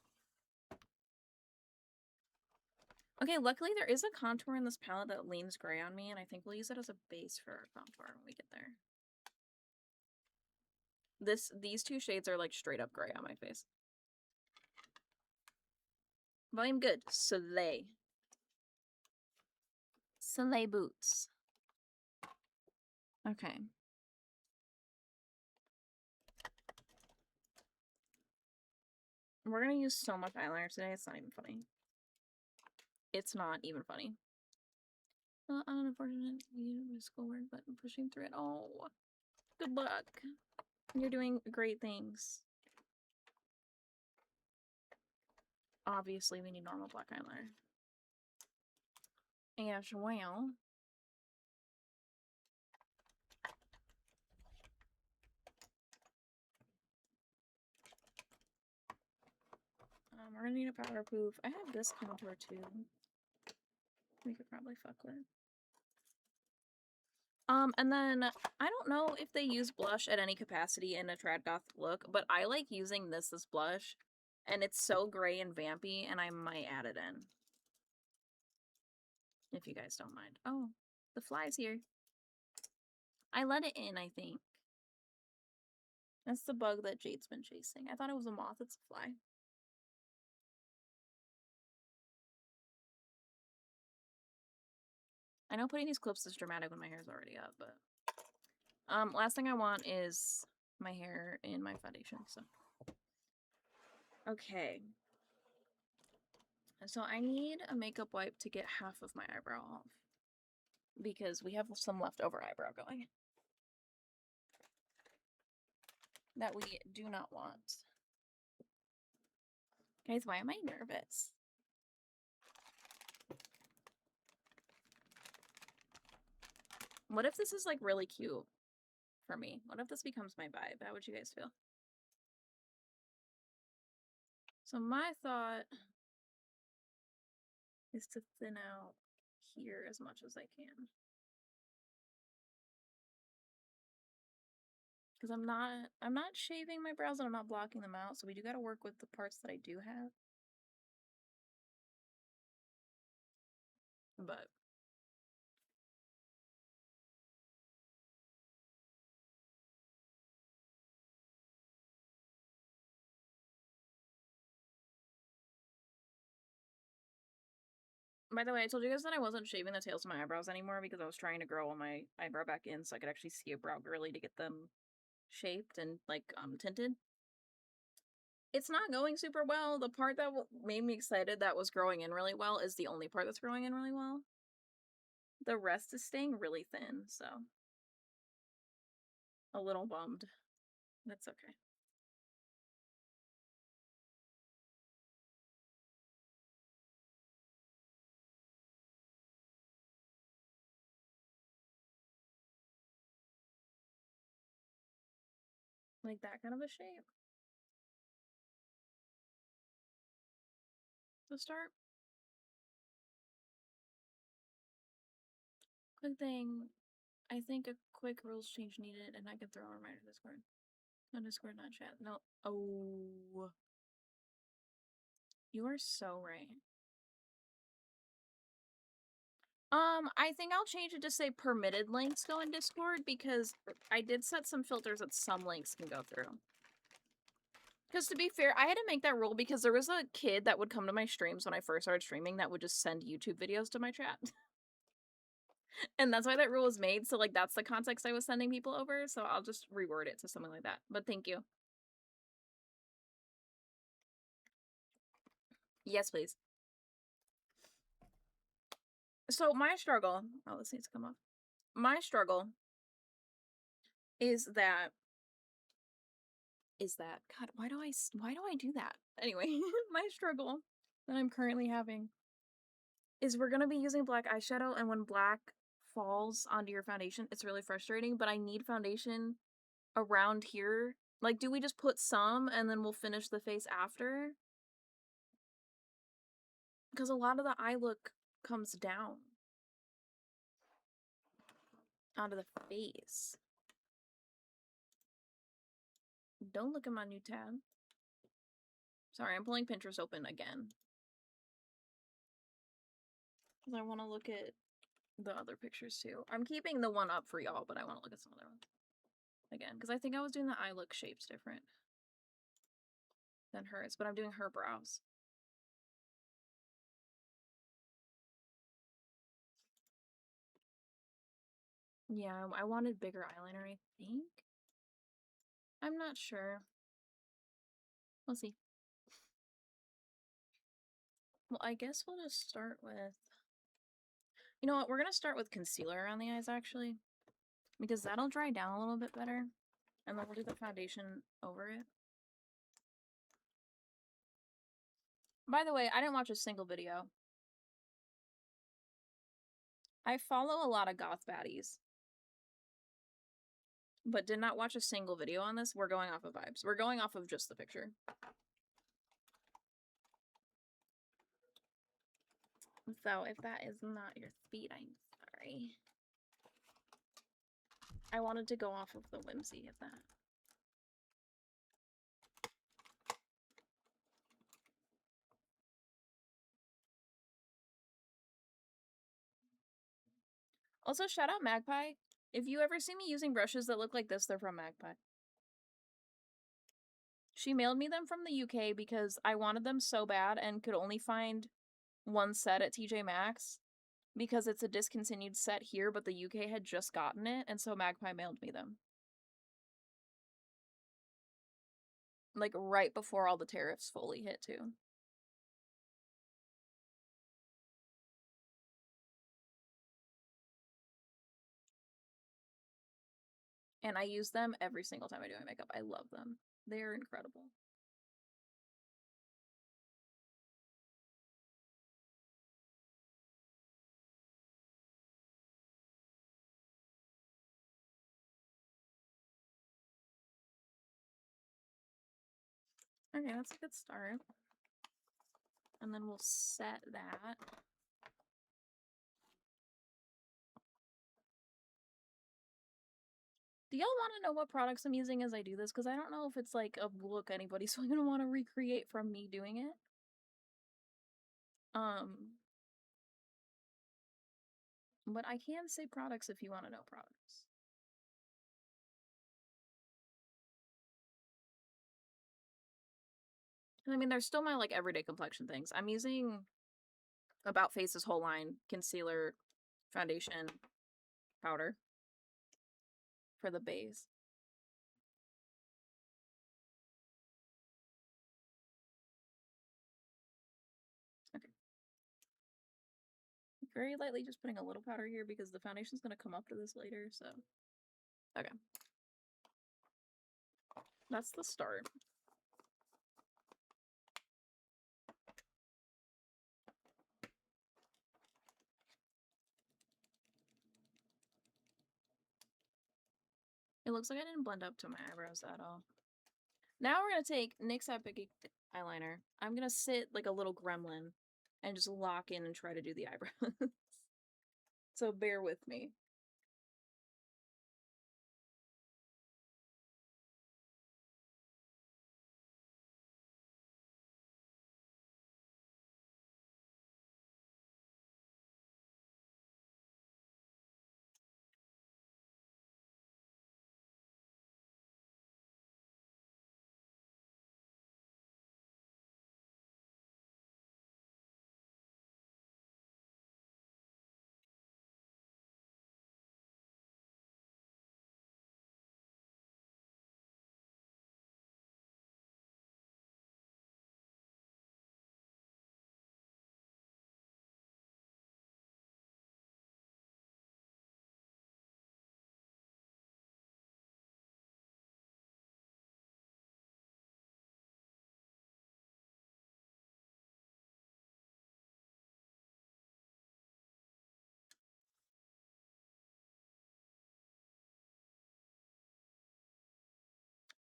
Okay, luckily there is a contour in this palette that leans gray on me, and I think we'll use it as a base for our contour when we get there. These two shades are like straight up gray on my face. Volume good. Soleil. Soleil boots. Okay. We're gonna use so much eyeliner today, it's not even funny. It's not even funny. Unfortunate schoolwork, but I'm pushing through it. Oh, good luck. You're doing great things. Obviously, we need normal black eyeliner. As well. We're gonna need a powderproof. I have this contour too. We could probably fuck with. And then I don't know if they use blush at any capacity in a trad goth look, but I like using this as blush, and it's so gray and vampy, and I might add it in. If you guys don't mind. Oh, the fly's here. I let it in, I think. That's the bug that Jade's been chasing. I thought it was a moth, it's a fly. I know putting these clips is dramatic when my hair's already up, but last thing I want is my hair in my foundation, so. Okay. So I need a makeup wipe to get half of my eyebrow off, because we have some leftover eyebrow going that we do not want. Guys, why am I nervous? What if this is like really cute for me? What if this becomes my vibe? How would you guys feel? So my thought is to thin out here as much as I can. Because I'm not shaving my brows and I'm not blocking them out, so we do gotta work with the parts that I do have. But by the way, I told you guys that I wasn't shaving the tails of my eyebrows anymore because I was trying to grow all my eyebrow back in so I could actually see a brow girly to get them shaped and like tinted. It's not going super well. The part that made me excited that was growing in really well is the only part that's growing in really well. The rest is staying really thin, so a little bummed. That's okay. Like that kind of a shape to start. Quick thing, I think a quick rules change needed, and I can throw a reminder to Discord. No Discord, not chat. No. Oh. You are so right. I think I'll change it to say permitted links go in Discord because I did set some filters that some links can go through. Because to be fair, I had to make that rule because there was a kid that would come to my streams when I first started streaming that would just send YouTube videos to my chat. And that's why that rule was made, so like that's the context I was sending people over, so I'll just reword it to something like that. But thank you. Yes, please. So my struggle, oh, this needs to come off. My struggle is that God, why do I do that? Anyway, my struggle that I'm currently having is we're gonna be using black eyeshadow, and when black falls onto your foundation, it's really frustrating, but I need foundation around here. Like, do we just put some and then we'll finish the face after? Because a lot of the eye look comes down onto the face. Don't look at my new tab. Sorry, I'm pulling Pinterest open again. Because I want to look at the other pictures too. I'm keeping the one up for y'all, but I want to look at some other ones. Again, because I think I was doing the eye look shapes different than hers, but I'm doing her brows. Yeah, I wanted bigger eyeliner, I think. I'm not sure. We'll see. Well, I guess we'll just start with... You know what? We're going to start with concealer around the eyes, actually. Because that'll dry down a little bit better. And then we'll do the foundation over it. By the way, I didn't watch a single video. I follow a lot of goth baddies. But did not watch a single video on this. We're going off of vibes. We're going off of just the picture. So if that is not your speed, I'm sorry. I wanted to go off of the whimsy of that. Also, shout out Magpie. If you ever see me using brushes that look like this, they're from Magpie. She mailed me them from the UK because I wanted them so bad and could only find one set at TJ Maxx because it's a discontinued set here, but the UK had just gotten it, and so Magpie mailed me them. Like, right before all the tariffs fully hit, too. And I use them every single time I do my makeup. I love them. They're incredible. Okay, that's a good start. And then we'll set that. Do y'all want to know what products I'm using as I do this? Because I don't know if it's like a look anybody's going to want to recreate from me doing it. But I can say products if you want to know products. I mean, they're still my like everyday complexion things. I'm using About Face's whole line, concealer, foundation, powder for the base. Okay. Very lightly just putting a little powder here because the foundation's going to come up to this later, so. Okay. That's the start. It looks like I didn't blend up to my eyebrows at all. Now we're going to take NYX Epic eyeliner. I'm going to sit like a little gremlin and just lock in and try to do the eyebrows. So bear with me.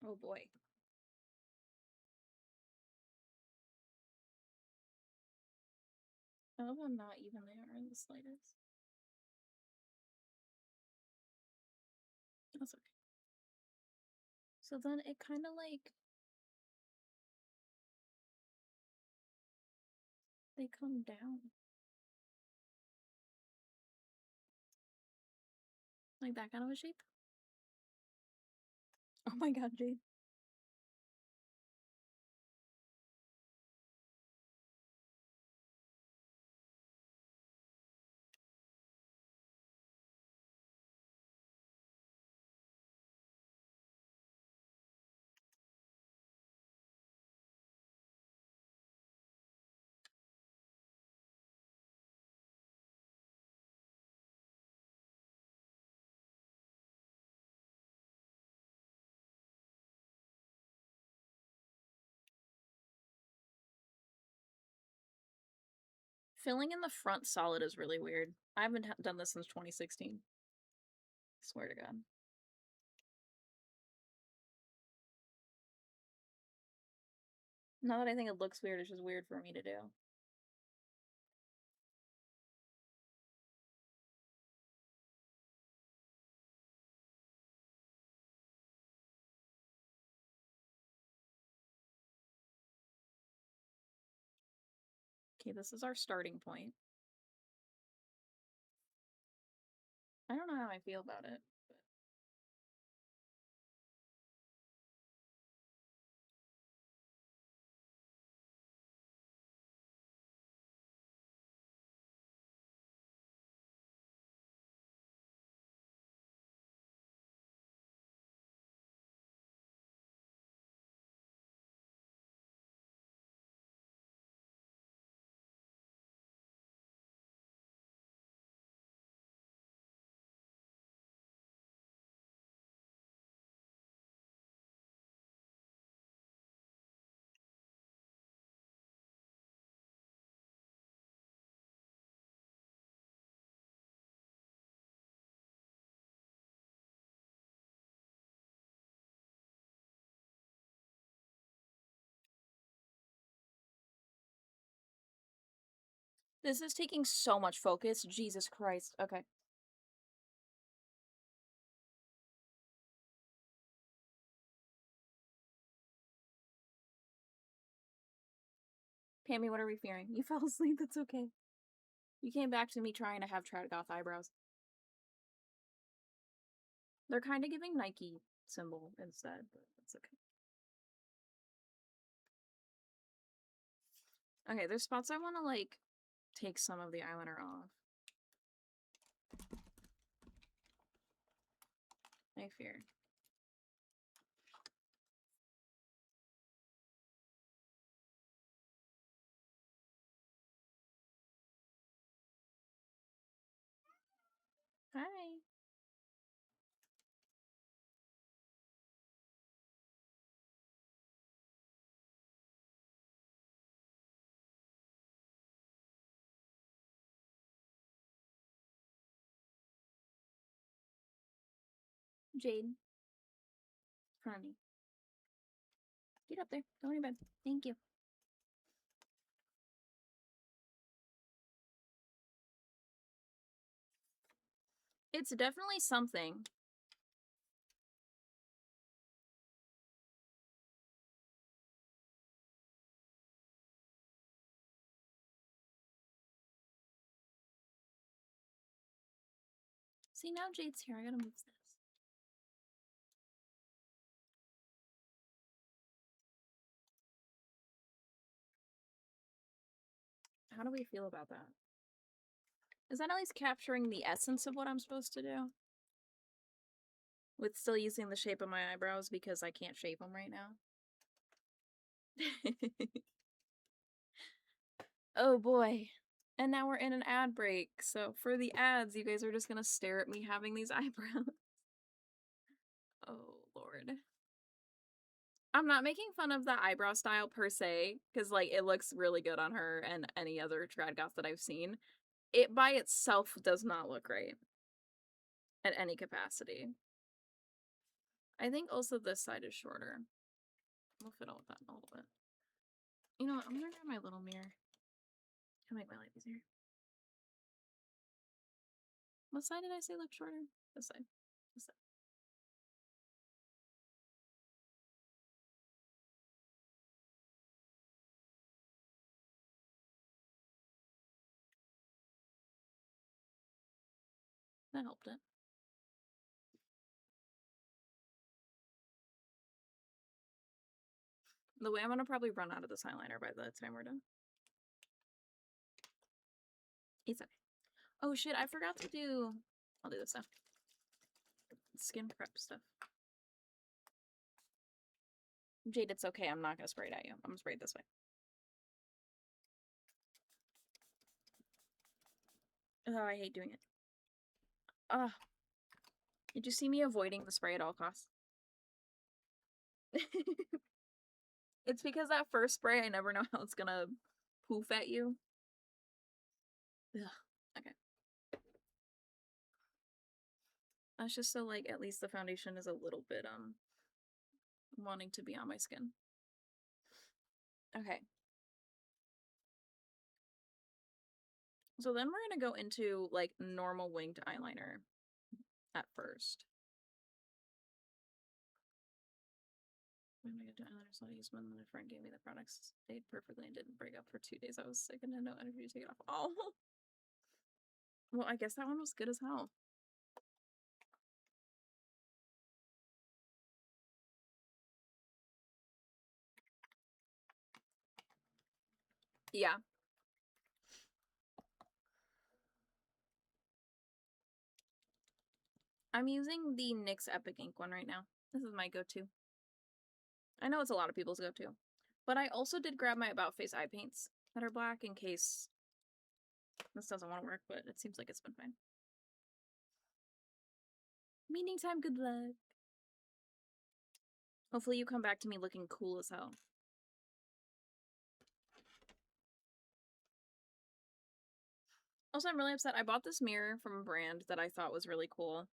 Oh boy. I love how not even they are in the slightest. That's okay. So then it kind of like They come down. Like that kind of a shape? Oh my god, Jade. Filling in the front solid is really weird. I haven't done this since 2016. Swear to God. Not that I think it looks weird, it's just weird for me to do. Okay, this is our starting point. I don't know how I feel about it. This is taking so much focus. Jesus Christ. Okay. Pammy, what are we fearing? You fell asleep, it's okay. You came back to me trying to have trad goth eyebrows. They're kind of giving Nike symbol instead, but that's okay. Okay, there's spots I want to, like, take some of the eyeliner off. I fear. Hi. Jade. Honey. Get up there. Go to bed. Thank you. It's definitely something. See, now Jade's here. I gotta move this. How do we feel about that? Is that at least capturing the essence of what I'm supposed to do? With still using the shape of my eyebrows because I can't shape them right now. Oh boy. And now we're in an ad break. So for the ads, you guys are just gonna stare at me having these eyebrows. Oh lord. I'm not making fun of the eyebrow style per se, because like it looks really good on her and any other trad goth that I've seen. It by itself does not look great at any capacity. I think also this side is shorter. We'll fiddle with that a little bit. You know what? I'm gonna grab my little mirror to make my life easier. What side did I say looked shorter? This side. This side. That helped it. The way I'm gonna probably run out of this eyeliner by the time we're done. It's okay. Oh shit, I forgot to do... I'll do this now. Skin prep stuff. Jade, it's okay. I'm not gonna spray it at you. I'm gonna spray it this way. Oh, I hate doing it. Ugh. Did you see me avoiding the spray at all costs? It's because that first spray, I never know how it's gonna poof at you. Ugh. Okay. That's just so, like, at least the foundation is a little bit, wanting to be on my skin. Okay. So then we're gonna go into, like, normal winged eyeliner at first. When I got to eyeliner studies, when my friend gave me the products, stayed perfectly and didn't break up for 2 days. I was sick and had no energy to take it off. Oh! Well, I guess that one was good as hell. Yeah. I'm using the NYX Epic Ink one right now. This is my go-to. I know it's a lot of people's go-to. But I also did grab my About Face eye paints that are black in case this doesn't want to work, but it seems like it's been fine. Meeting time, good luck. Hopefully you come back to me looking cool as hell. Also, I'm really upset. I bought this mirror from a brand that I thought was really cool.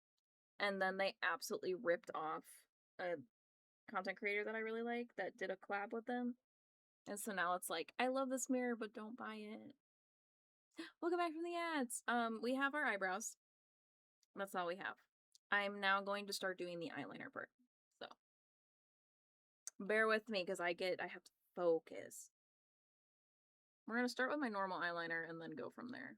And then they absolutely ripped off a content creator that I really like that did a collab with them. And so now it's like, I love this mirror, but don't buy it. Welcome back from the ads. We have our eyebrows. That's all we have. I'm now going to start doing the eyeliner part. So bear with me because I have to focus. We're gonna start with my normal eyeliner and then go from there.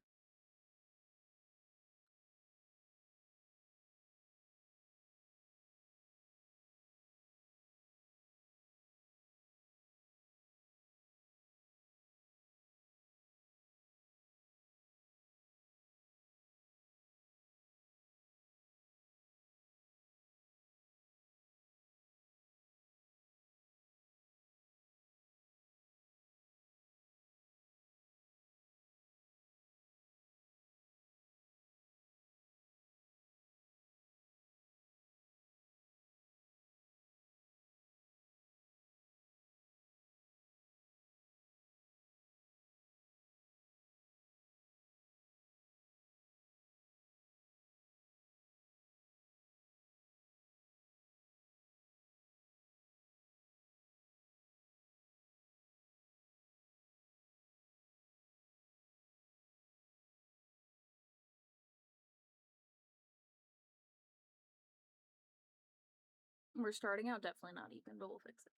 We're starting out definitely not even, but we'll fix it.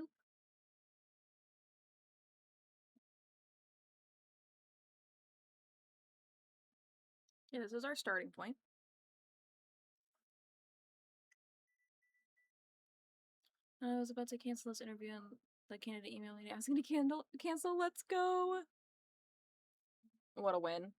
Oop. Yeah, this is our starting point. I was about to cancel this interview and the candidate emailed me asking to cancel. Let's go. What a win.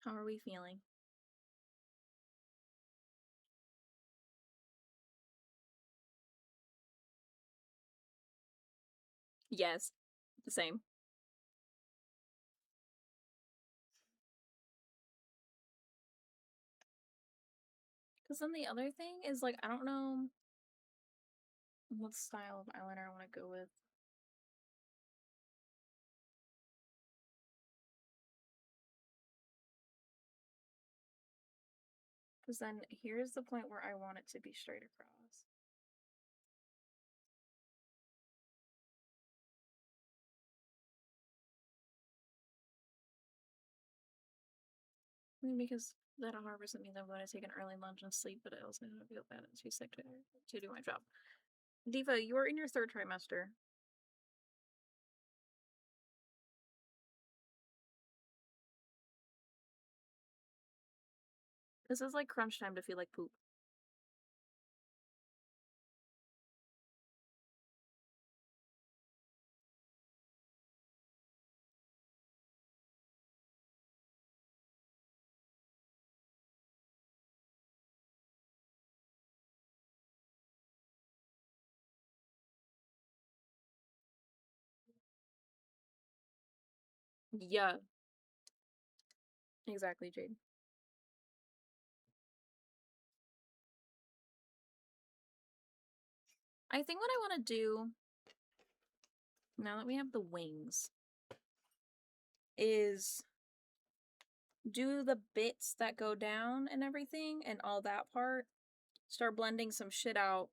How are we feeling? Yes, the same. Because then the other thing is, like, I don't know what style of eyeliner I want to go with. Because then here's the point where I want it to be straight across. I mean, because that'll 100% mean I'm going to take an early lunch and sleep, but I also don't feel bad and too sick to do my job. Diva, you are in your third trimester. This is like crunch time to feel like poop. Yeah, exactly, Jade. I think what I want to do, now that we have the wings, is do the bits that go down and everything and all that part, start blending some shit out,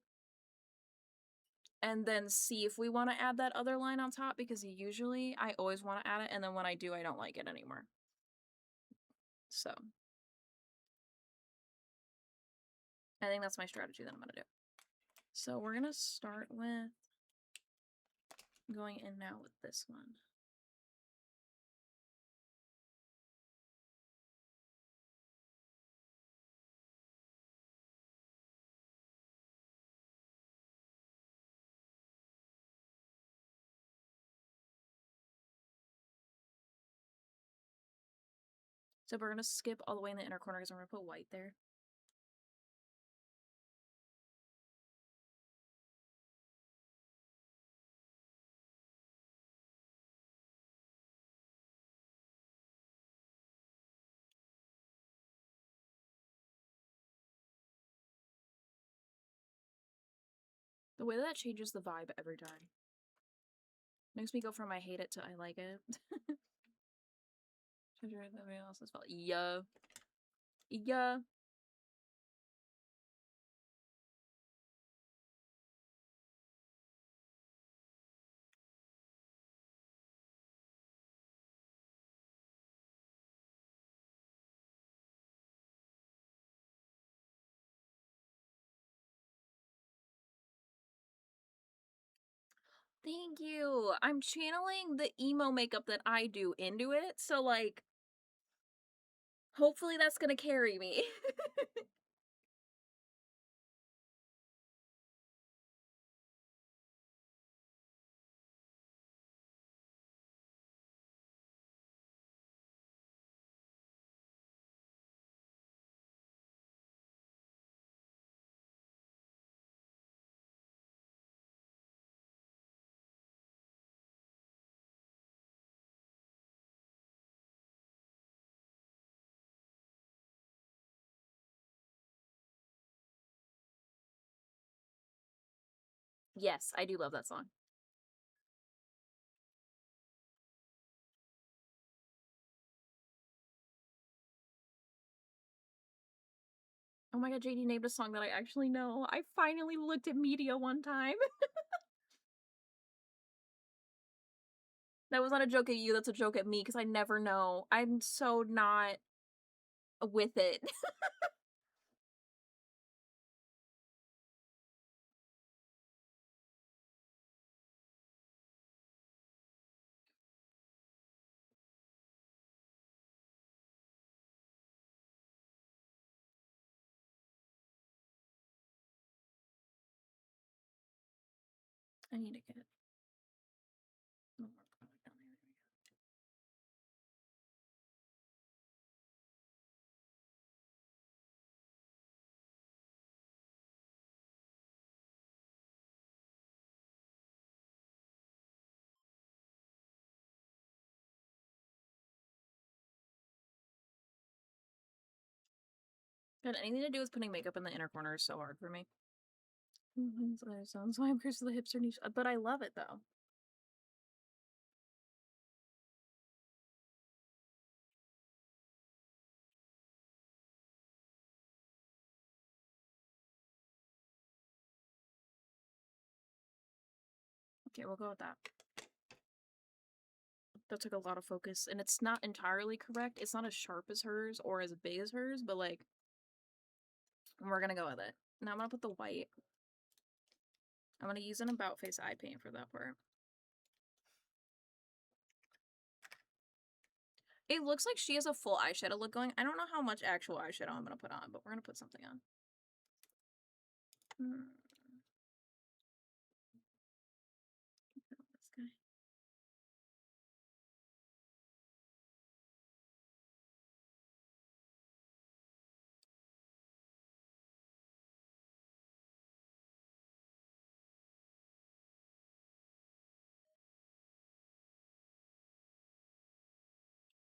and then see if we want to add that other line on top, because usually I always want to add it, and then when I do, I don't like it anymore. So I think that's my strategy that I'm going to do. So we're going to start with going in now with this one. So we're going to skip all the way in the inner corner because I'm going to put white there. The way that changes the vibe every time. Makes me go from I hate it to I like it. Everybody else's fault. Yeah. Yeah. Thank you. I'm channeling the emo makeup that I do into it, so like hopefully that's gonna carry me. Yes, I do love that song. Oh my god, JD named a song that I actually know. I finally looked at media one time. That was not a joke at you, that's a joke at me, because I never know. I'm so not with it. I need to get more product on there. God, anything to do with putting makeup in the inner corner is so hard for me. Sounds why I'm cursed with the hipster niche, but I love it though. Okay, we'll go with that. That took a lot of focus, and it's not entirely correct. It's not as sharp as hers or as big as hers, but like, we're gonna go with it. Now I'm gonna put the white. I'm gonna use an about face eye paint for that part. It looks like she has a full eyeshadow look going. I don't know how much actual eyeshadow I'm gonna put on, but we're gonna put something on. This guy.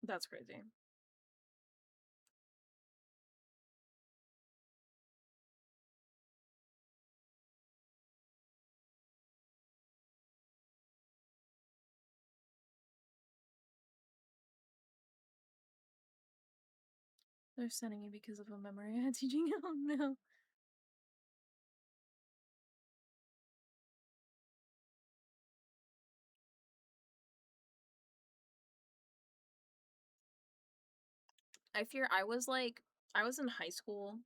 That's crazy. They're sending me because of a memory I had teaching. Oh no. I fear I was in high school.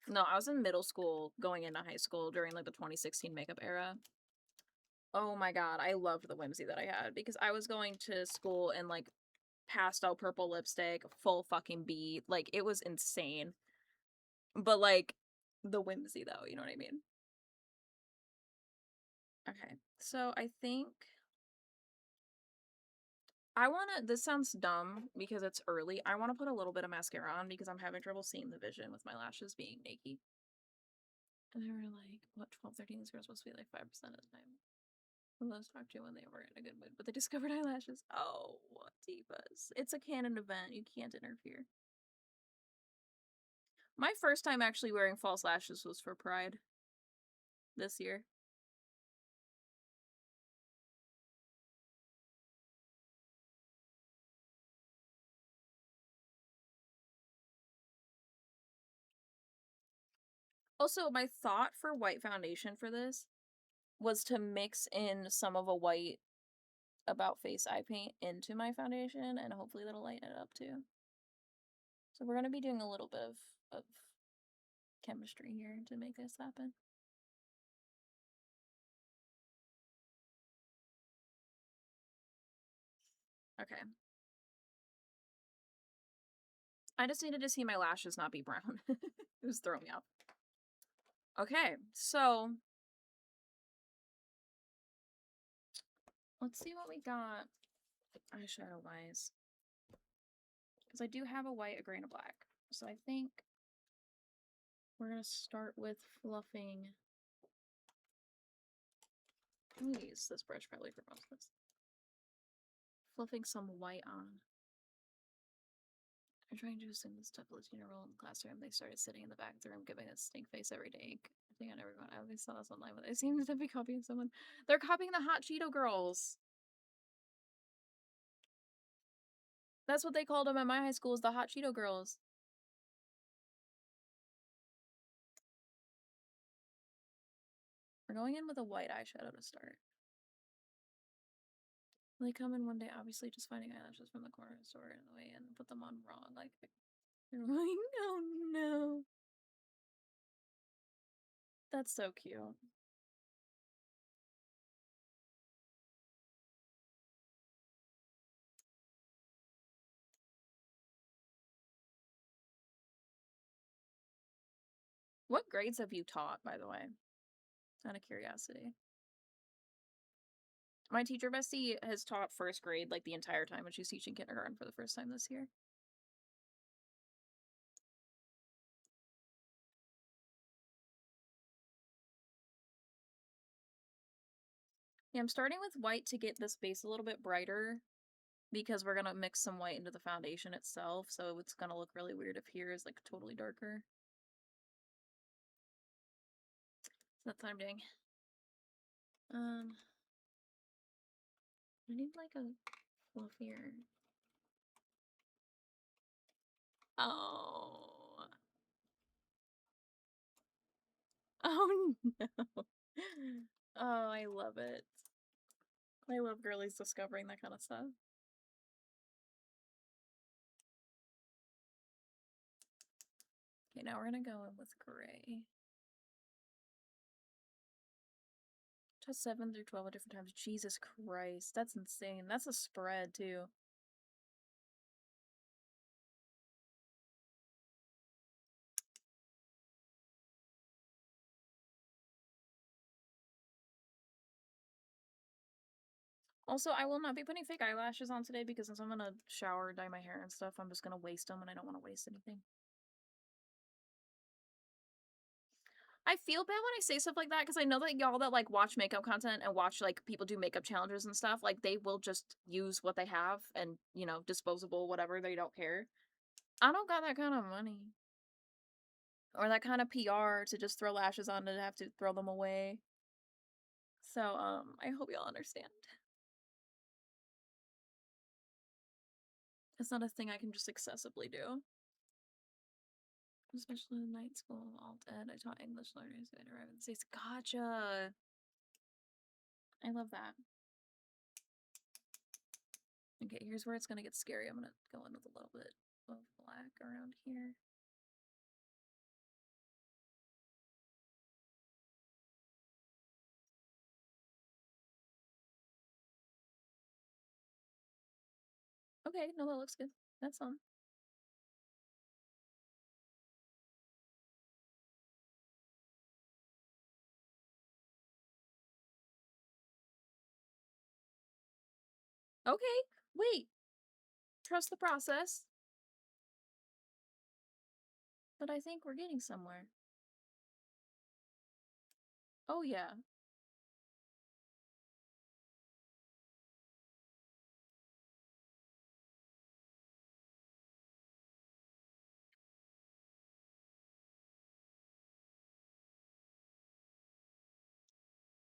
No, I was in middle school going into high school during like the 2016 makeup era. Oh my god, I loved the whimsy that I had because I was going to school in like pastel purple lipstick, full fucking beat. Like it was insane. But like the whimsy though, you know what I mean? Okay. So I think I want to this sounds dumb because it's early. I want to put a little bit of mascara on because I'm having trouble seeing the vision with my lashes being naked. And they were like, what, 12, 13? These girls supposed to be like 5% of the time. Well, those talk to you when they were in a good mood, but they discovered eyelashes. Oh, what divas. It's a canon event. You can't interfere. My first time actually wearing false lashes was for Pride this year. Also, my thought for white foundation for this was to mix in some of a white about face eye paint into my foundation, and hopefully that'll lighten it up too. So we're going to be doing a little bit of chemistry here to make this happen. Okay. I just needed to see my lashes not be brown. It was throwing me off. Okay, so let's see what we got eyeshadow wise. Because I do have a white, a gray, and a black. So I think we're going to start with fluffing. I'm going to use this brush probably for most of this. Fluffing some white on. I'm trying to assume this type of Latina role in the classroom. They started sitting in the back of the room giving a stink face every day. I think I never got out. I saw this online, but they seem to be copying someone. They're copying the Hot Cheeto Girls. That's what they called them at my high school, is the Hot Cheeto Girls. We're going in with a white eyeshadow to start. They come in one day, obviously just finding eyelashes from the corner store in the way and put them on wrong. Like, they're like, oh no. That's so cute. What grades have you taught, by the way? Out of curiosity. My teacher bestie has taught first grade like the entire time, and she's teaching kindergarten for the first time this year. Yeah, I'm starting with white to get this base a little bit brighter because we're gonna mix some white into the foundation itself, so it's gonna look really weird if here is like totally darker. That's what I'm doing. I need like a fluffier. Oh. Oh no. Oh, I love it. I love girlies discovering that kind of stuff. Okay, now we're gonna go in with gray. Just 7 through 12 at different times. Jesus Christ, that's insane. That's a spread too. Also, I will not be putting fake eyelashes on today because since I'm gonna shower, dye my hair and stuff, I'm just gonna waste them and I don't want to waste anything. I feel bad when I say stuff like that because I know that y'all that like watch makeup content and watch like people do makeup challenges and stuff, like they will just use what they have and, you know, disposable, whatever, they don't care. I don't got that kind of money. Or that kind of PR to just throw lashes on and have to throw them away. So, I hope y'all understand. It's not a thing I can just excessively do. Especially in night school, alt ed. I taught English learners who had arrived in the States. Gotcha. I love that. Okay, here's where it's gonna get scary. I'm gonna go in with a little bit of black around here. Okay, no, that looks good. That's on. Okay, wait. Trust the process. But I think we're getting somewhere. Oh, yeah.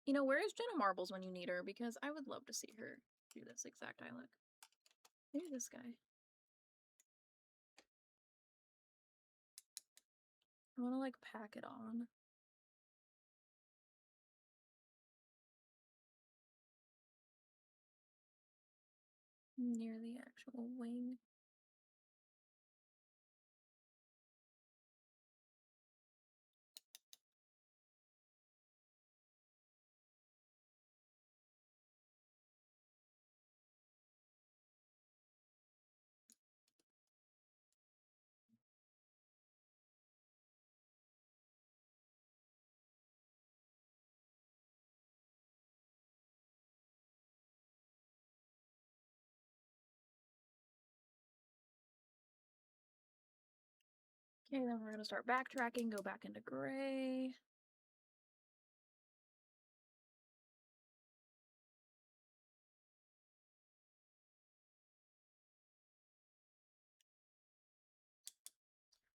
You know, where is Jenna Marbles when you need her? Because I would love to see her do this exact eye look. Maybe this guy. I want to, like, pack it on. Near the actual wing. Okay, then we're gonna start backtracking, go back into gray.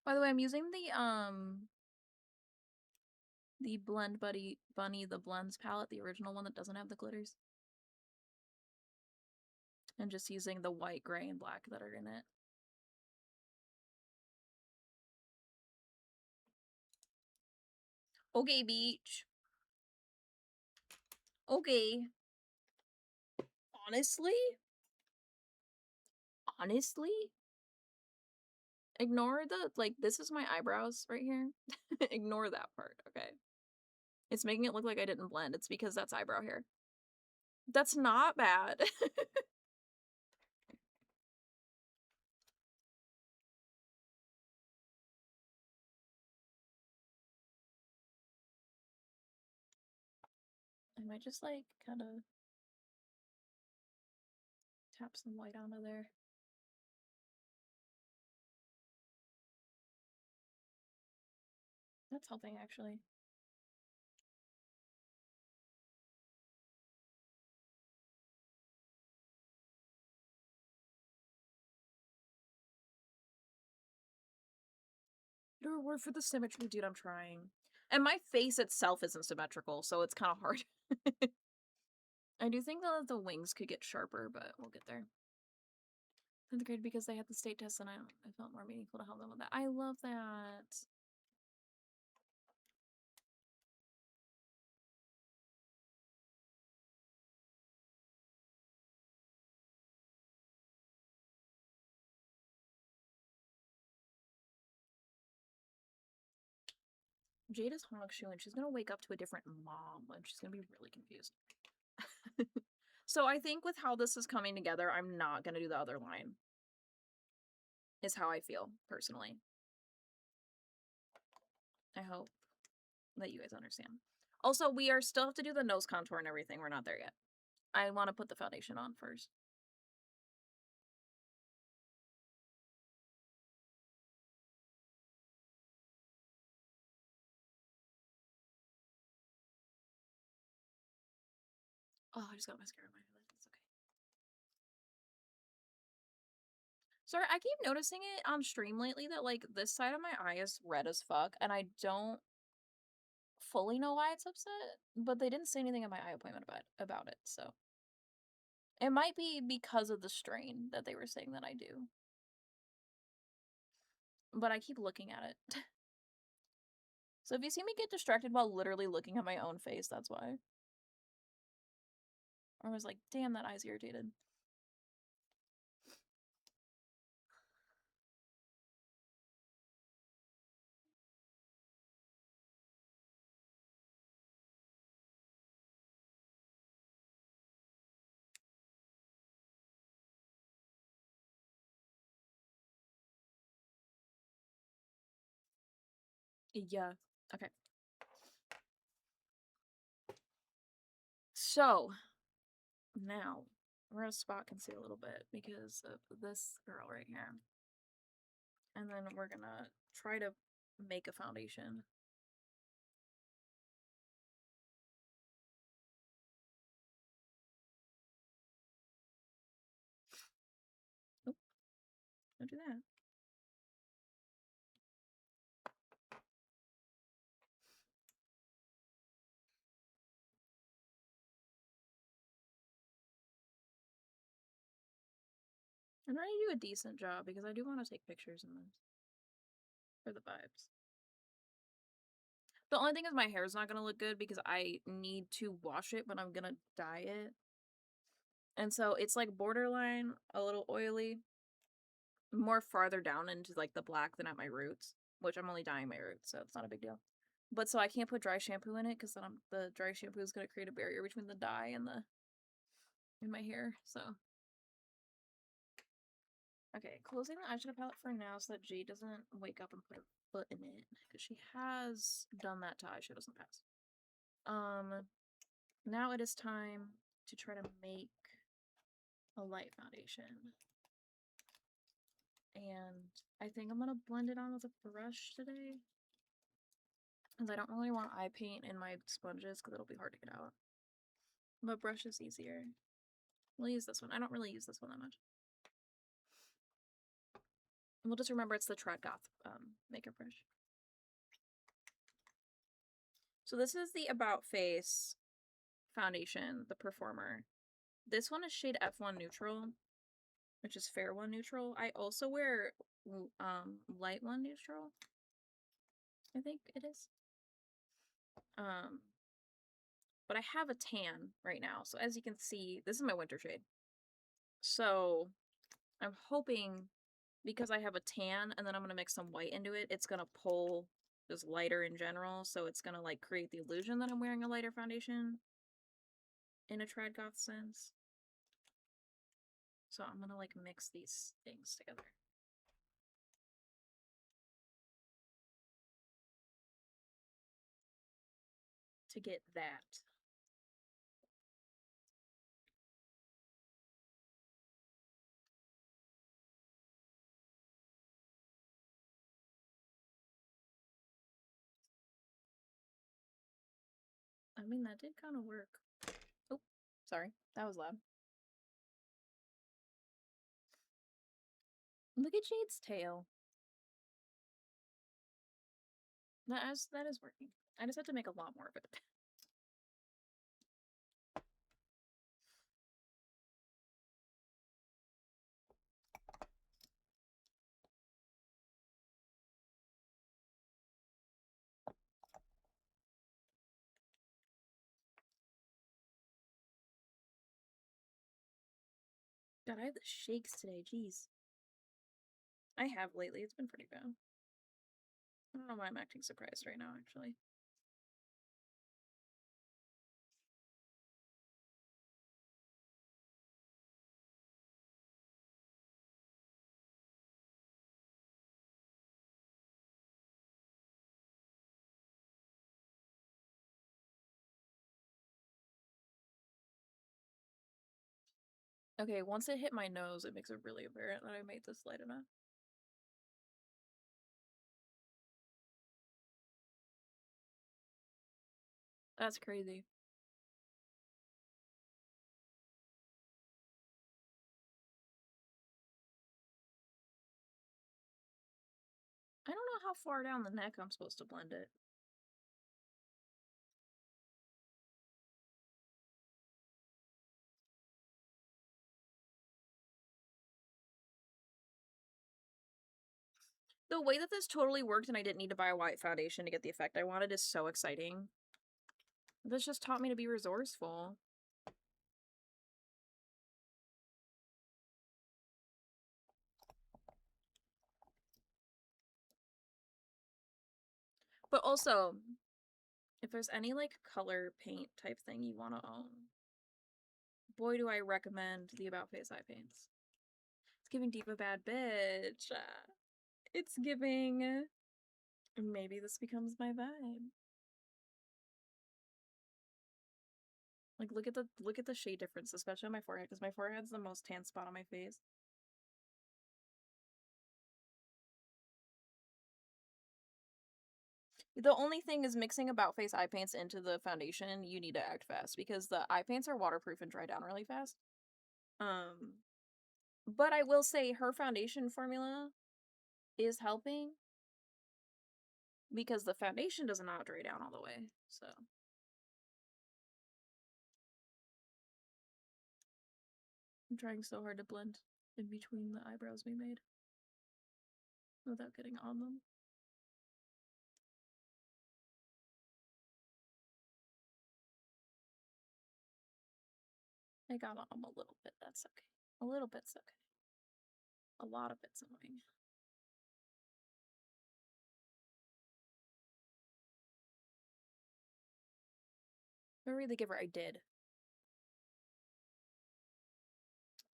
By the way, I'm using the Blend Bunny the Blends palette, the original one that doesn't have the glitters. And just using the white, gray, and black that are in it. Okay, beach. Okay. Honestly? Honestly? Ignore the, like, this is my eyebrows right here. Ignore that part, okay? It's making it look like I didn't blend. It's because that's eyebrow hair. That's not bad. I might just, like, kind of tap some white onto there. That's helping, actually. Your word for the symmetry, dude, I'm trying. And my face itself isn't symmetrical, so it's kind of hard. I do think though that the wings could get sharper, but we'll get there. 10th grade because they had the state test and I felt more meaningful to help them with that. I love that. Jade is Hongshu and she's gonna wake up to a different mom and she's gonna be really confused. So I think with how this is coming together, I'm not gonna do the other line. Is how I feel, personally. I hope that you guys understand. Also, we are still have to do the nose contour and everything. We're not there yet. I want to put the foundation on first. Oh, I just got mascara on my eyelid. It's okay. Sorry, I keep noticing it on stream lately that, like, this side of my eye is red as fuck, and I don't fully know why it's upset, but they didn't say anything at my eye appointment about it, so. It might be because of the strain that they were saying that I do. But I keep looking at it. So if you see me get distracted while literally looking at my own face, that's why. I was like, damn, that eye's irritated. Yeah. Okay. So, now, we're gonna spot conceal a little bit because of this girl right here. And then we're gonna try to make a foundation. Oh, don't do that. I'm trying to do a decent job because I do want to take pictures in this for the vibes. The only thing is my hair is not going to look good because I need to wash it, but I'm going to dye it. And so it's like borderline, a little oily, more farther down into like the black than at my roots, which I'm only dyeing my roots, so it's not a big deal. But so I can't put dry shampoo in it because then the dry shampoo is going to create a barrier between the dye and in my hair, so. Okay, closing the eyeshadow palette for now so that Jade doesn't wake up and put her foot in it, because she has done that to eyeshadows in the past. Now it is time to try to make a light foundation. And I think I'm gonna blend it on with a brush today. Because I don't really want eye paint in my sponges because it'll be hard to get out. But brush is easier. We'll use this one. I don't really use this one that much. And we'll just remember it's the Trad Goth makeup brush. So this is the About Face foundation, the Performer. This one is shade F1 Neutral, which is Fair 1 Neutral. I also wear Light 1 Neutral. I think it is. But I have a tan right now. So as you can see, this is my winter shade. So I'm hoping because I have a tan and then I'm going to mix some white into it, it's going to pull just lighter in general. So it's going to like create the illusion that I'm wearing a lighter foundation in a Trad Goth sense. So I'm going to like mix these things together. To get that. I mean, that did kind of work. Oh, sorry. That was loud. Look at Jade's tail. That is working. I just had to make a lot more of it. God, I have the shakes today. Jeez. I have lately. It's been pretty bad. I don't know why I'm acting surprised right now, actually. Okay, once it hit my nose, it makes it really apparent that I made this light enough. That's crazy. I don't know how far down the neck I'm supposed to blend it. The way that this totally worked and I didn't need to buy a white foundation to get the effect I wanted is so exciting. This just taught me to be resourceful. But also, if there's any like color paint type thing you want to own, boy do I recommend the About Face eye paints. It's giving Diva bad bitch. It's giving. Maybe this becomes my vibe. Like look at the shade difference, especially on my forehead, because my forehead's the most tan spot on my face. The only thing is mixing About Face eye paints into the foundation, you need to act fast because the eye paints are waterproof and dry down really fast. But I will say her foundation formula is helping because the foundation does not dry down all the way. So I'm trying so hard to blend in between the eyebrows we made without getting on them. I got on them a little bit, that's okay. A little bit's okay. A lot of it's annoying. If I read the giver, I did.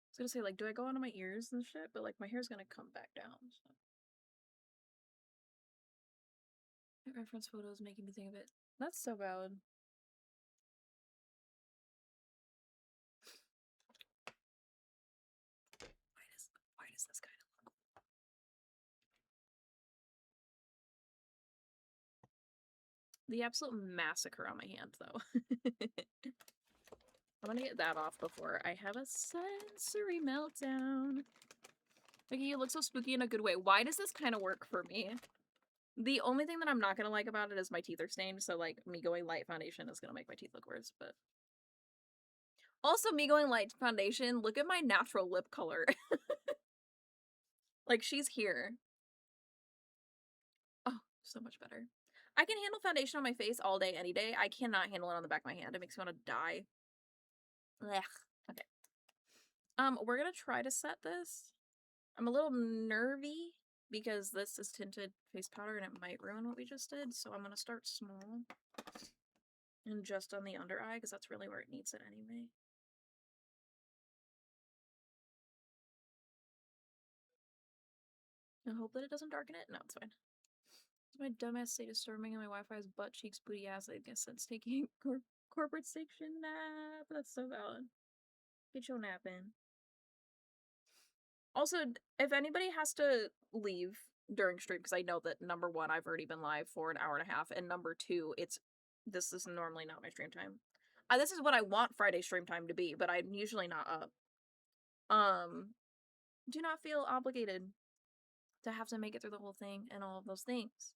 I was gonna say, like, do I go onto my ears and shit? But, like, my hair's gonna come back down, so. Reference photos making me think of it. That's so valid. Why does this kind of look? The absolute massacre on my hand, though. I'm gonna get that off before I have a sensory meltdown. Like, you look so spooky in a good way. Why does this kind of work for me? The only thing that I'm not gonna like about it is my teeth are stained, so, like, me going light foundation is gonna make my teeth look worse, but... Also, me going light foundation, look at my natural lip color. Like, she's here. Oh, so much better. I can handle foundation on my face all day, any day. I cannot handle it on the back of my hand. It makes me want to die. Ugh. Okay. We're gonna try to set this. I'm a little nervy because this is tinted face powder and it might ruin what we just did, so I'm gonna start small. And just on the under eye, because that's really where it needs it anyway. I hope that it doesn't darken it. No, it's fine. My dumbass state is storming and my Wi-Fi is butt cheeks booty ass. I guess it's taking corporate station nap. That's so valid. Get your nap in. Also, if anybody has to leave during stream, because I know that number one, I've already been live for an hour and a half, and number two, this is normally not my stream time. This is what I want Friday stream time to be, but I'm usually not up. Do not feel obligated to have to make it through the whole thing and all of those things.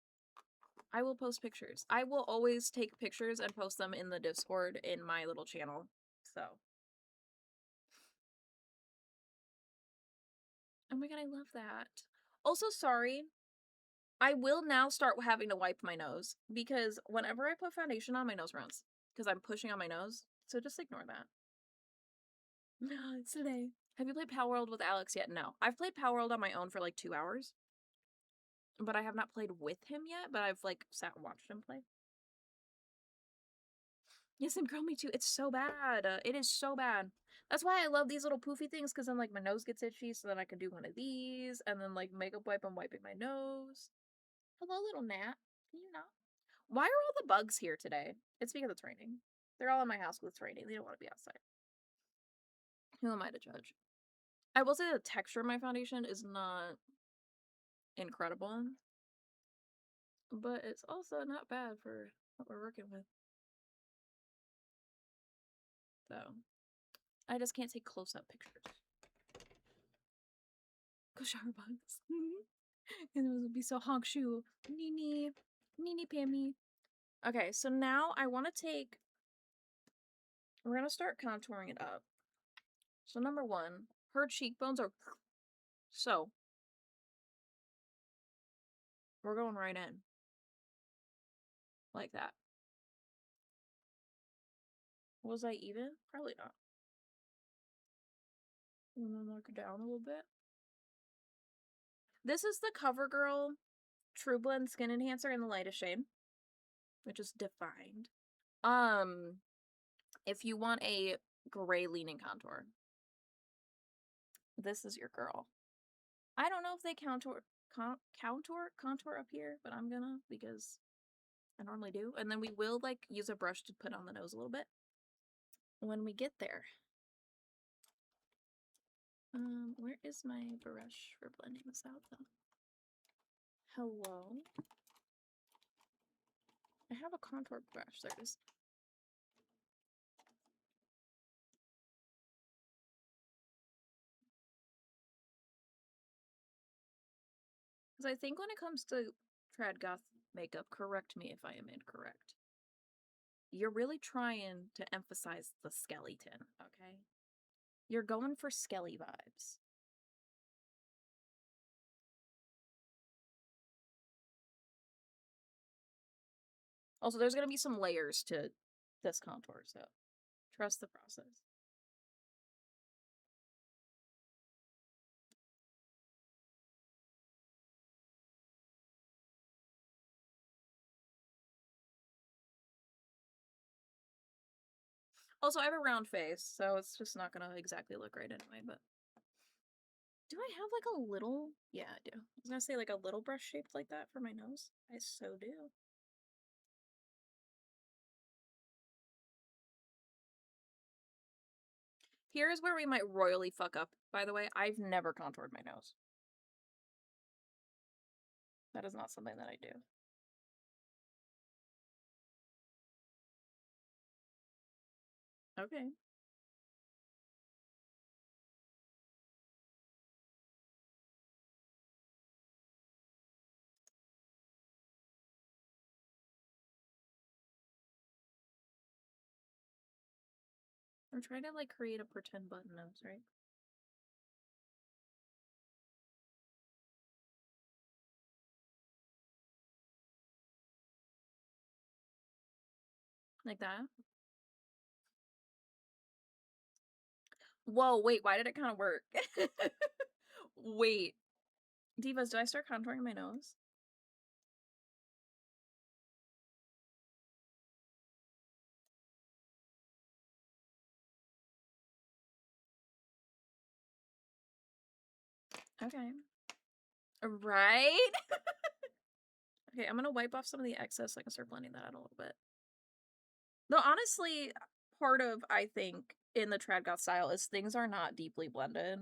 I will post pictures. I will always take pictures and post them in the Discord in my little channel. So. Oh my god, I love that. Also, sorry. I will now start having to wipe my nose because whenever I put foundation on, my nose runs because I'm pushing on my nose. So just ignore that. It's today. Have you played Power World with Alex yet? No. I've played Power World on my own for like 2 hours. But I have not played with him yet, but I've like sat and watched him play. Yes, and girl, me too. It's so bad. It is so bad. That's why I love these little poofy things, because then like my nose gets itchy, so then I can do one of these, and then like makeup wipe, I'm wiping my nose. Hello, little gnat. Can you not? Why are all the bugs here today? It's because it's raining. They're all in my house because it's raining. They don't want to be outside. Who am I to judge? I will say the texture of my foundation is not incredible, but it's also not bad for what we're working with. So, I just can't take close-up pictures. Go shower bugs. And it would be so honk shoe. Nini. Nini Pammy. Okay, so now I want to take... We're going to start contouring it up. So number one, her cheekbones are... So, we're going right in. Like that. Was I even? Probably not. And then look down a little bit. This is the CoverGirl True Blend Skin Enhancer in the lightest shade, which is defined. If you want a gray leaning contour, this is your girl. I don't know if they contour up here, but I'm gonna because I normally do. And then we will like use a brush to put on the nose a little bit when we get there. Where is my brush for blending this out though? Hello? I have a contour brush. There it is. Because I think when it comes to trad goth makeup, correct me if I am incorrect, you're really trying to emphasize the skeleton, okay? You're going for skelly vibes. Also, there's going to be some layers to this contour, so trust the process. Also, I have a round face, so it's just not going to exactly look right anyway, but... Do I have like a little... Yeah, I do. I was going to say like a little brush shaped like that for my nose. I so do. Here's where we might royally fuck up, by the way. I've never contoured my nose. That is not something that I do. Okay. I'm trying to like create a pretend button nose, right? Like that. Whoa, wait, why did it kind of work? Wait. Divas, do I start contouring my nose? Okay. Right? Okay, I'm gonna wipe off some of the excess so I can start blending that out a little bit. Though honestly, part of, I think, in the trad goth style is things are not deeply blended.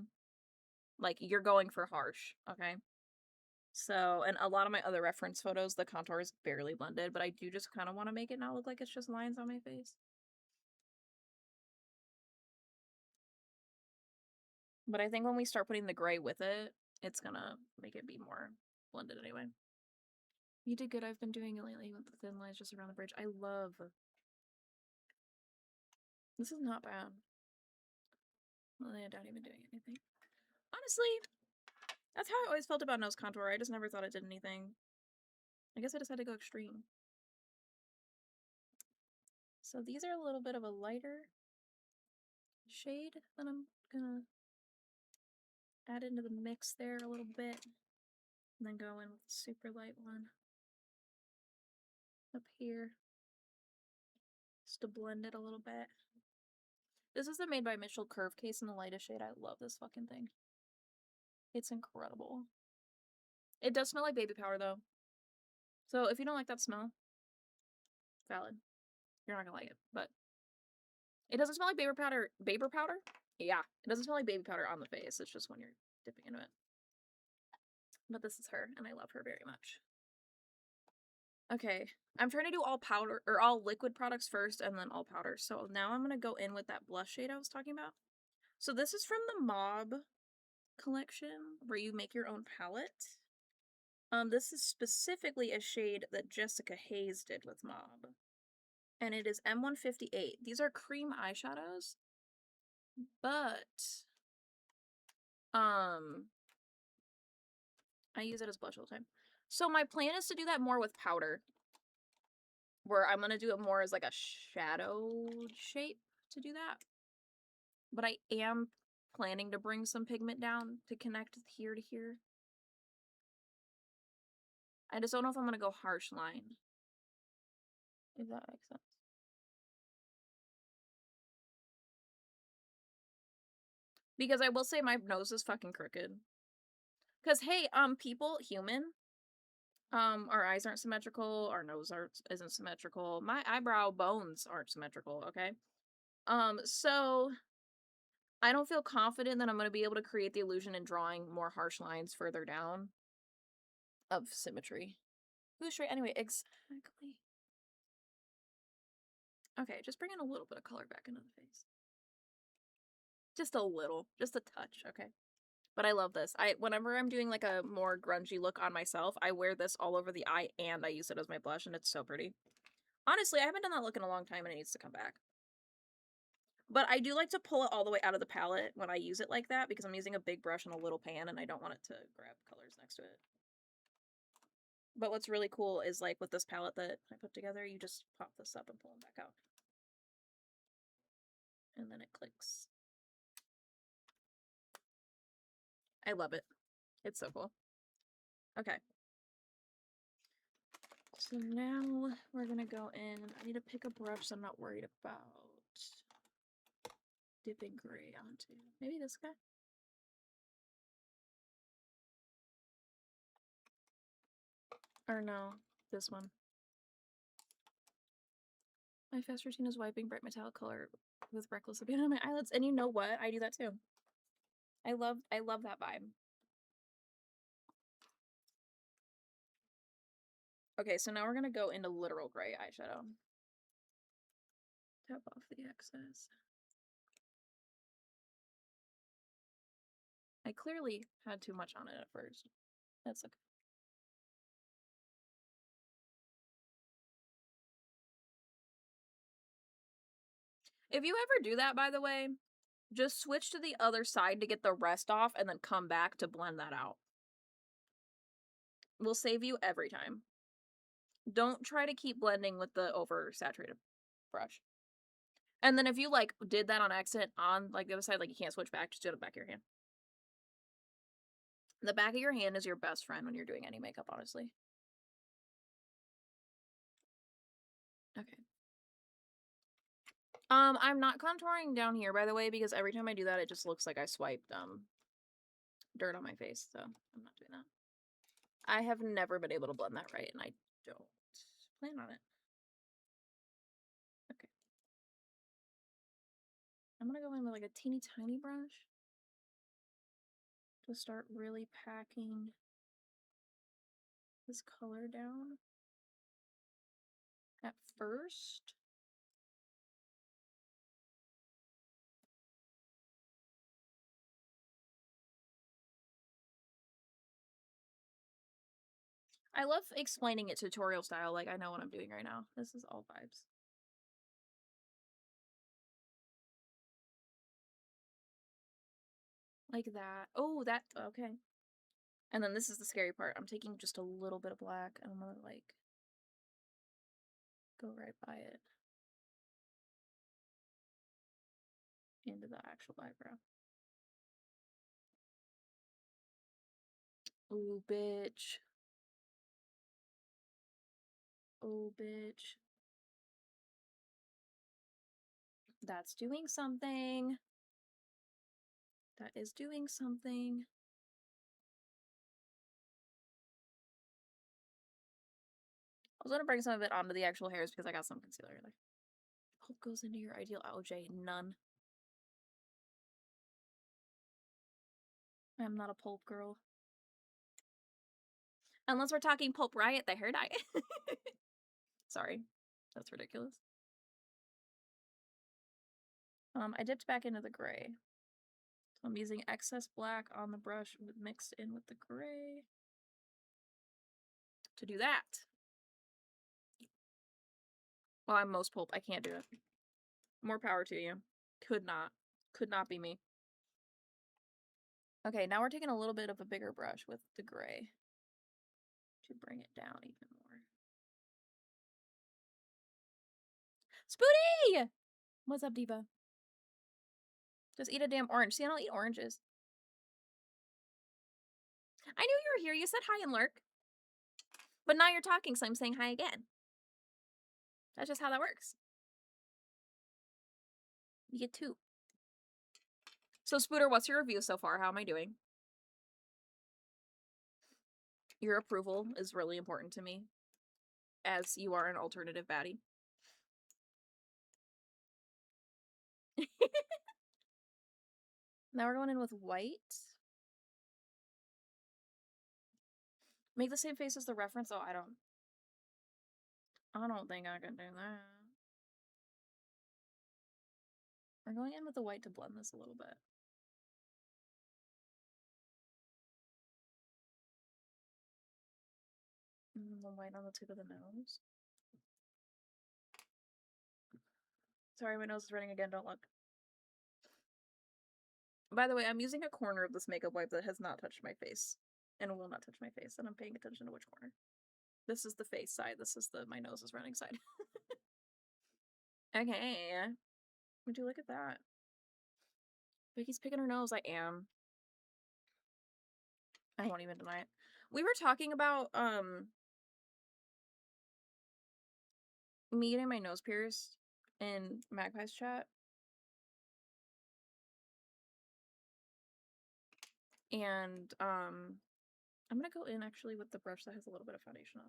Like, you're going for harsh, okay? So, and a lot of my other reference photos, the contour is barely blended, but I do just kind of want to make it not look like it's just lines on my face. But I think when we start putting the gray with it, it's gonna make it be more blended anyway. You did good. I've been doing it lately with the thin lines just around the bridge. I love. This is not bad. Well, I doubt even doing anything. Honestly, that's how I always felt about nose contour. I just never thought it did anything. I guess I just had to go extreme. So these are a little bit of a lighter shade that I'm gonna add into the mix there a little bit. And then go in with the super light one up here. Just to blend it a little bit. This is the Made by Mitchell Curve case in the lightest shade. I love this fucking thing. It's incredible. It does smell like baby powder though. So if you don't like that smell, valid. You're not gonna like it, but it doesn't smell like baby powder. Baby powder? Yeah, it doesn't smell like baby powder on the face. It's just when you're dipping into it. But this is her, and I love her very much. Okay, I'm trying to do all powder or all liquid products first, and then all powder. So now I'm gonna go in with that blush shade I was talking about. So this is from the Mob collection, where you make your own palette. This is specifically a shade that Jessica Hayes did with Mob. And it is M158. These are cream eyeshadows, but I use it as blush all the time. So my plan is to do that more with powder, where I'm gonna do it more as like a shadow shape to do that. But I am planning to bring some pigment down to connect here to here. I just don't know if I'm gonna go harsh line. If that makes sense. Because I will say my nose is fucking crooked. Because hey, people, human, our eyes aren't symmetrical, our nose isn't symmetrical, my eyebrow bones aren't symmetrical, okay? So I don't feel confident that I'm gonna be able to create the illusion in drawing more harsh lines further down of symmetry. Who's straight? Anyway, exactly. Okay, just bring in a little bit of color back into the face. Just a little, just a touch, okay? But I love this. Whenever I'm doing like a more grungy look on myself, I wear this all over the eye and I use it as my blush and it's so pretty. Honestly, I haven't done that look in a long time and it needs to come back. But I do like to pull it all the way out of the palette when I use it like that because I'm using a big brush and a little pan and I don't want it to grab colors next to it. But what's really cool is like with this palette that I put together, you just pop this up and pull them back out. And then it clicks. I love it. It's so cool. Okay. So now we're gonna go in. I need to pick a brush so I'm not worried about dipping gray onto. Maybe this guy? Or no, this one. My fast routine is wiping bright metallic color with reckless abandon on my eyelids. And you know what? I do that too. I love that vibe. Okay, so now we're gonna go into literal gray eyeshadow. Tap off the excess. I clearly had too much on it at first. That's okay. If you ever do that, by the way, just switch to the other side to get the rest off and then come back to blend that out. Will save you every time. Don't try to keep blending with the oversaturated brush. And then if you like did that on accident on like the other side, like you can't switch back, just do it on the back of your hand. The back of your hand is your best friend when you're doing any makeup, honestly. Okay. I'm not contouring down here, by the way, because every time I do that, it just looks like I swiped dirt on my face, so I'm not doing that. I have never been able to blend that right, and I don't plan on it. Okay. I'm gonna go in with like a teeny tiny brush to start really packing this color down at first. I love explaining it tutorial style, like I know what I'm doing right now. This is all vibes. Like that. Oh, that, okay. And then this is the scary part. I'm taking just a little bit of black and I'm gonna like go right by it into the actual eyebrow. Ooh, bitch. Oh, bitch. That's doing something. That is doing something. I was gonna bring some of it onto the actual hairs because I got some concealer there. Hope goes into your ideal OJ. None. I'm not a pulp girl. Unless we're talking Pulp Riot, the hair dye. Sorry. That's ridiculous. I dipped back into the gray. So I'm using excess black on the brush mixed in with the gray to do that. Well, I'm most pulp. I can't do it. More power to you. Could not. Could not be me. Okay, now we're taking a little bit of a bigger brush with the gray to bring it down even more. Spooty! What's up, Diva? Just eat a damn orange. See, I don't eat oranges. I knew you were here. You said hi and lurk. But now you're talking, so I'm saying hi again. That's just how that works. You get two. So, Spooter, what's your review so far? How am I doing? Your approval is really important to me, as you are an alternative baddie. Now we're going in with white. Make the same face as the reference? Oh, I don't think I can do that. We're going in with the white to blend this a little bit. And the white on the tip of the nose. Sorry, my nose is running again, don't look. By the way, I'm using a corner of this makeup wipe that has not touched my face. And will not touch my face, and I'm paying attention to which corner. This is the face side, this is the my nose is running side. Okay. Would you look at that? Vicky's picking her nose, I am. I won't even deny it. We were talking about, me getting my nose pierced in Magpie's chat. And, I'm gonna go in actually with the brush that has a little bit of foundation on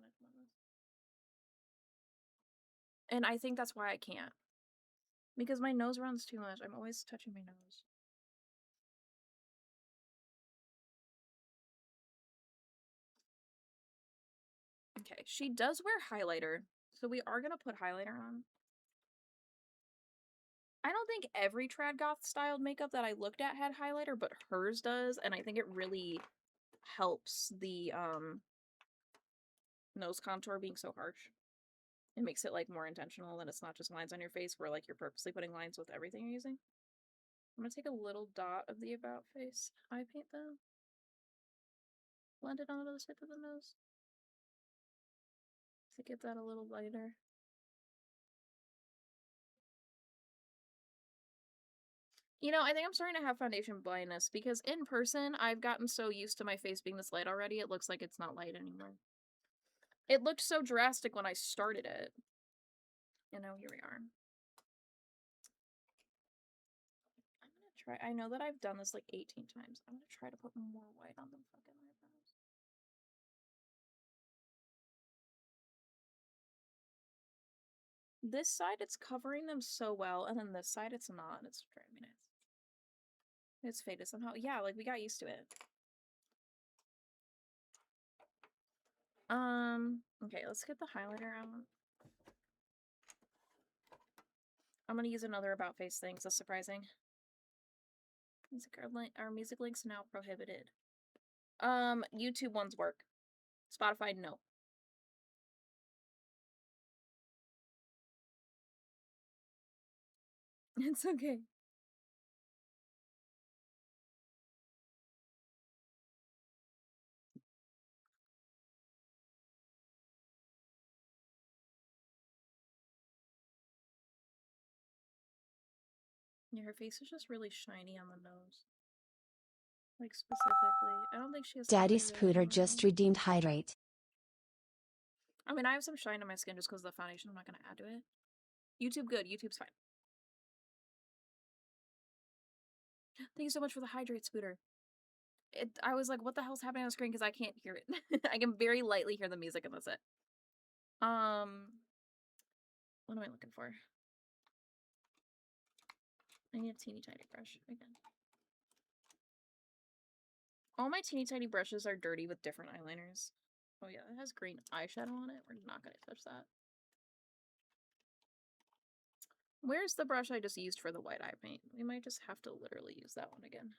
it. And I think that's why I can't. Because my nose runs too much. I'm always touching my nose. Okay, she does wear highlighter, so we are gonna put highlighter on. I don't think every trad goth styled makeup that I looked at had highlighter, but hers does, and I think it really helps the nose contour being so harsh. It makes it like more intentional, and it's not just lines on your face where like you're purposely putting lines with everything you're using. I'm gonna take a little dot of the about face eye paint though. Blend it onto the tip of the nose to get that a little lighter. You know, I think I'm starting to have foundation blindness because in person, I've gotten so used to my face being this light already, it looks like it's not light anymore. It looked so drastic when I started it. And now here we are. I'm gonna try, I know that I've done this like 18 times. I'm gonna try to put more white on them fucking eyebrows. This side, it's covering them so well, and then this side, it's not. It's driving me nuts. It's faded somehow. Yeah, like, we got used to it. Okay, let's get the highlighter out. I'm gonna use another about face thing, so surprising. Our music links now prohibited. YouTube ones work. Spotify, no. It's okay. Yeah, her face is just really shiny on the nose. Like, specifically. I don't think she has Daddy anything really Spooter going on. just redeemed hydrate. I mean, I have some shine on my skin just because of the foundation. I'm not going to add to it. YouTube good. YouTube's fine. Thank you so much for the hydrate, Scooter. I was like, what the hell's happening on the screen? Because I can't hear it. I can very lightly hear the music and that's it. What am I looking for? I need a teeny tiny brush again. All my teeny tiny brushes are dirty with different eyeliners. Oh yeah, it has green eyeshadow on it. We're not gonna touch that. Where's the brush I just used for the white eye paint? We might just have to literally use that one again.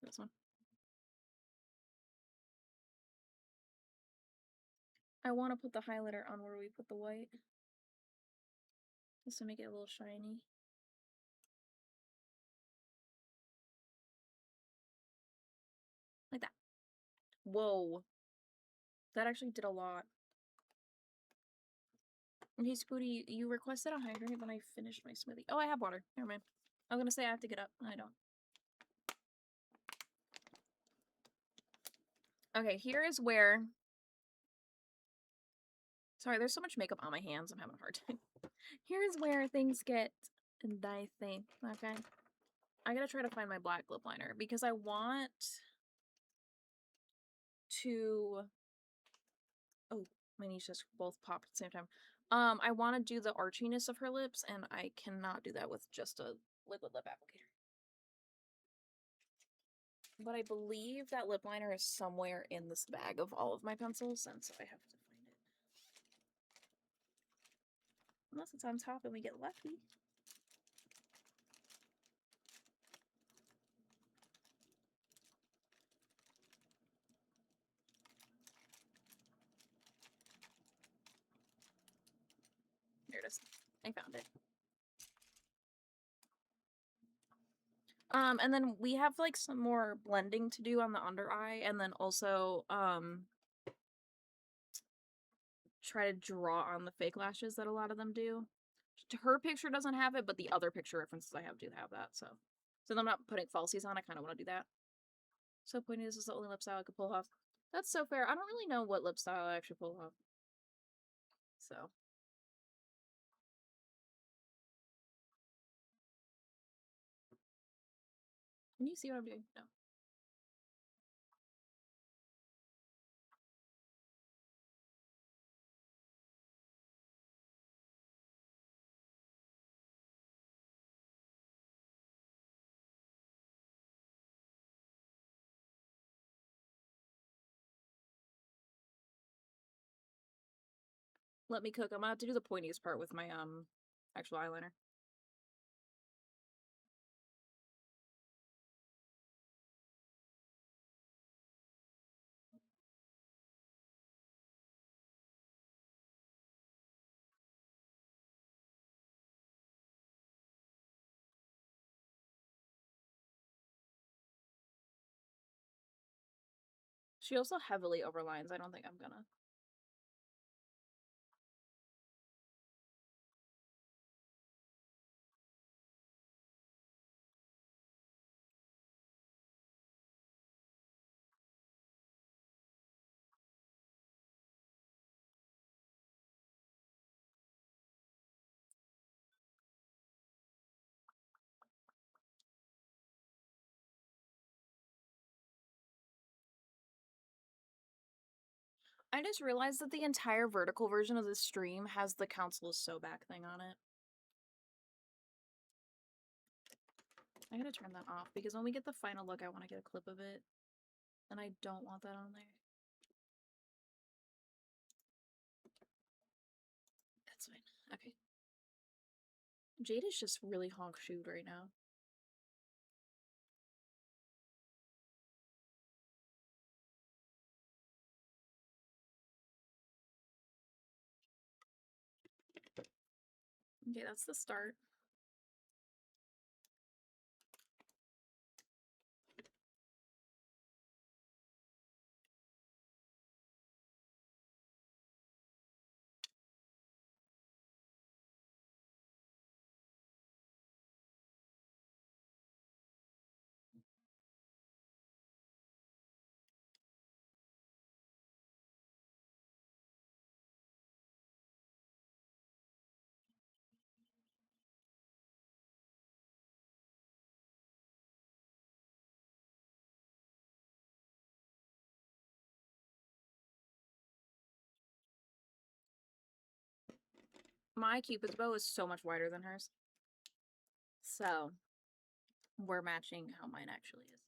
This one. I want to put the highlighter on where we put the white. Just to make it a little shiny. Like that. Whoa. That actually did a lot. Okay, Spooty, you requested a hydrant when I finished my smoothie. Oh, I have water. Never mind. I was gonna say I have to get up. I don't. Okay, here is where... Sorry, there's so much makeup on my hands. I'm having a hard time. Here's where things get dicey. Okay. I gotta try to find my black lip liner because I want to... Oh, my knees just both popped at the same time. I want to do the archiness of her lips, and I cannot do that with just a liquid lip applicator. But I believe that lip liner is somewhere in this bag of all of my pencils, and so I have to find it. Unless it's on top and we get lucky. There it is. I found it. And then we have like some more blending to do on the under eye, and then also try to draw on the fake lashes that a lot of them do. Her picture doesn't have it, but the other picture references I have do have that, so. Since I'm not putting falsies on, I kind of want to do that. So pointy, this is the only lip style I could pull off. That's so fair. I don't really know what lip style I actually pull off. So. Can you see what I'm doing? No. Let me cook. I'm gonna have to do the pointiest part with my actual eyeliner. She also heavily overlines. I don't think I'm gonna. I just realized that the entire vertical version of this stream has the Council is so back thing on it. I gotta turn that off because when we get the final look, I want to get a clip of it. And I don't want that on there. That's fine. Okay. Jade is just really honk-shoed right now. Okay, that's the start. My Cupid's bow is so much wider than hers. So, we're matching how mine actually is.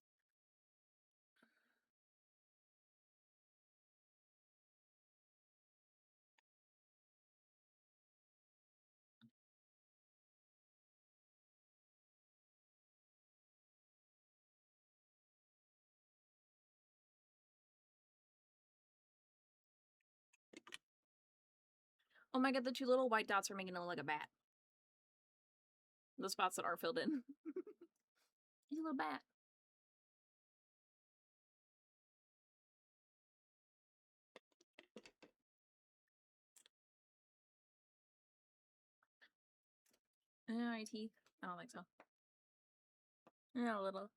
Oh my god, the two little white dots are making it look like a bat. The spots that are filled in. He's a little bat. My teeth. I don't think so. Yeah, a little.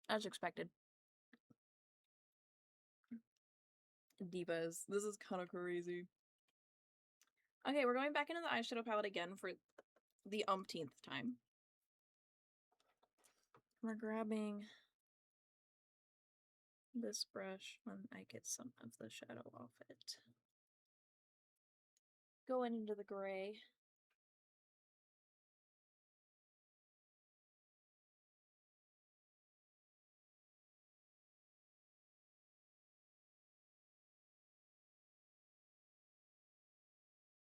As expected. Divas. This is kind of crazy. Okay, we're going back into the eyeshadow palette again for the umpteenth time. We're grabbing this brush when I get some of the shadow off it. Going into the gray.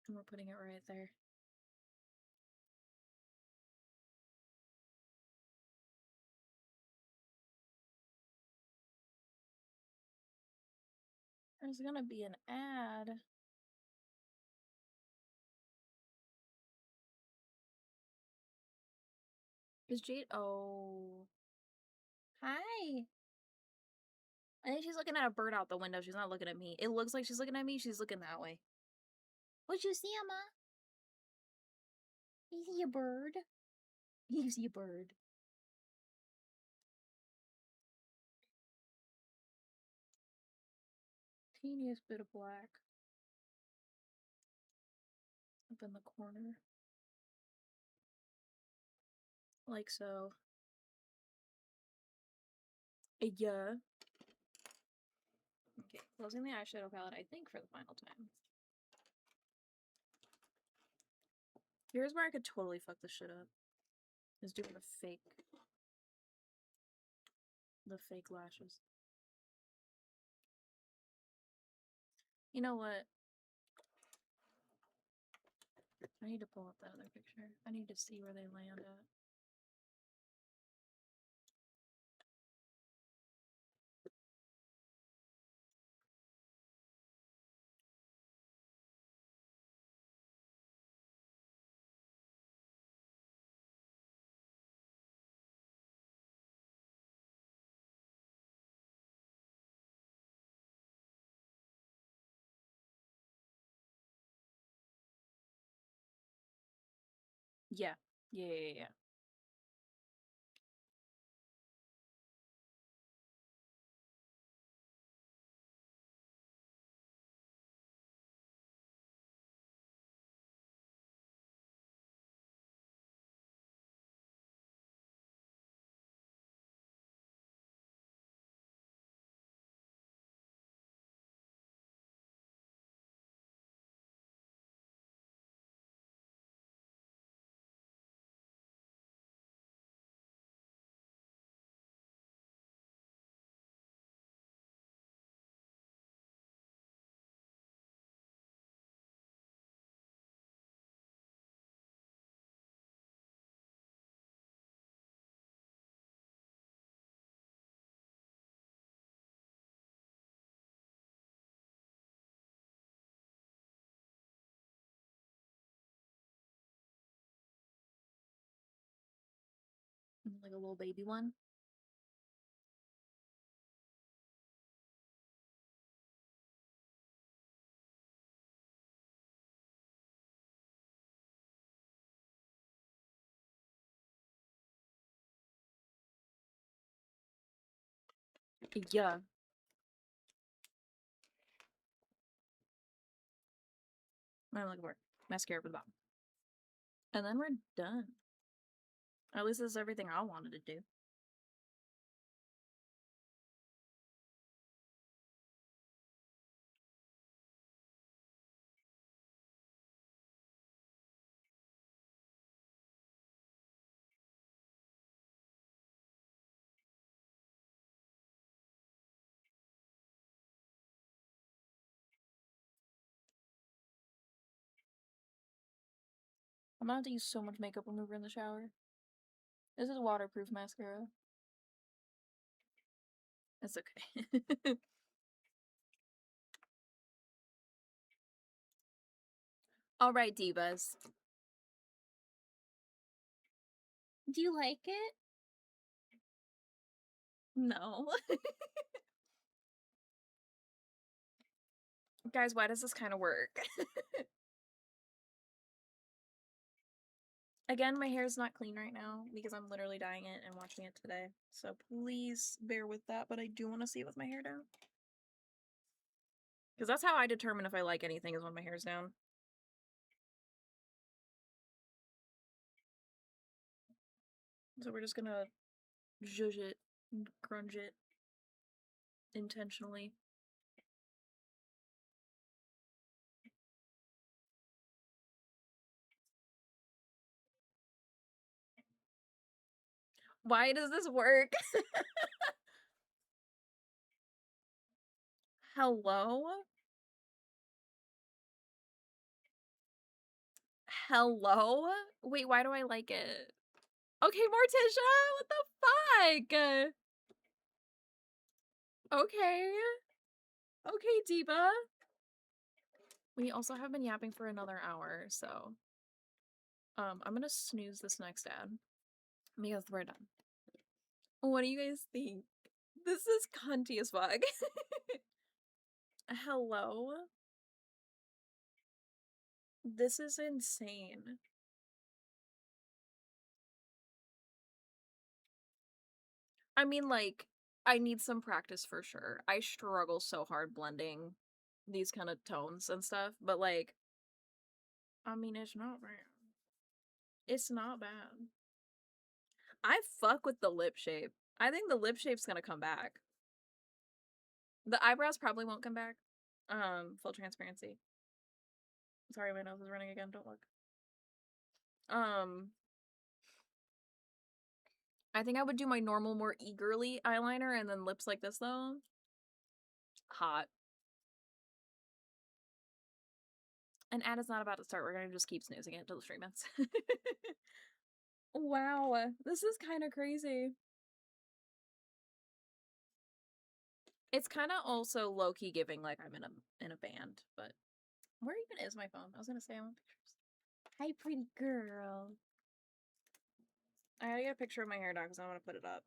And we're putting it right there. There's gonna be an ad. Is Jade? Oh. Hi. I think she's looking at a bird out the window. She's not looking at me. It looks like she's looking at me. She's looking that way. What'd you see, Emma? You see a bird? You see a bird. Teeniest bit of black. Up in the corner. Like so. Yeah. Okay, closing the eyeshadow palette, I think, for the final time. Here's where I could totally fuck this shit up. Is doing the fake lashes. You know what? I need to pull up that other picture. I need to see where they land at. Yeah. Yeah. Like a little baby one. Yeah. I'm looking for mascara for the bottom. And then we're done. At least this is everything I wanted to do. I'm gonna have to use so much makeup remover in the shower. This is waterproof mascara. It's okay. Alright, divas. Do you like it? No. Guys, why does this kind of work? Again, my hair is not clean right now because I'm literally dyeing it and washing it today. So please bear with that, but I do want to see it with my hair down. Because that's how I determine if I like anything, is when my hair's down. So we're just gonna zhuzh it and grunge it intentionally. Why does this work? Hello? Hello? Wait, why do I like it? Okay, Morticia, what the fuck? Okay. Okay, Diva. We also have been yapping for another hour, so I'm gonna snooze this next ad because we're done. What do you guys think? This is cunty as fuck. Hello? This is insane. I mean, like, I need some practice for sure. I struggle so hard blending these kind of tones and stuff, but like, I mean, it's not bad. It's not bad. I fuck with the lip shape. I think the lip shape's gonna come back. The eyebrows probably won't come back. Full transparency. Sorry, my nose is running again. Don't look. Um, I think I would do my normal, more eagerly eyeliner and then lips like this though. Hot. And ad is not about to start. We're gonna just keep snoozing it until the stream ends. Wow, this is kind of crazy. It's kind of also low-key giving like I'm in a band, but where even is my phone? I was gonna say I want pictures. Hi, pretty girl. I gotta get a picture of my hair dog because I want to put it up.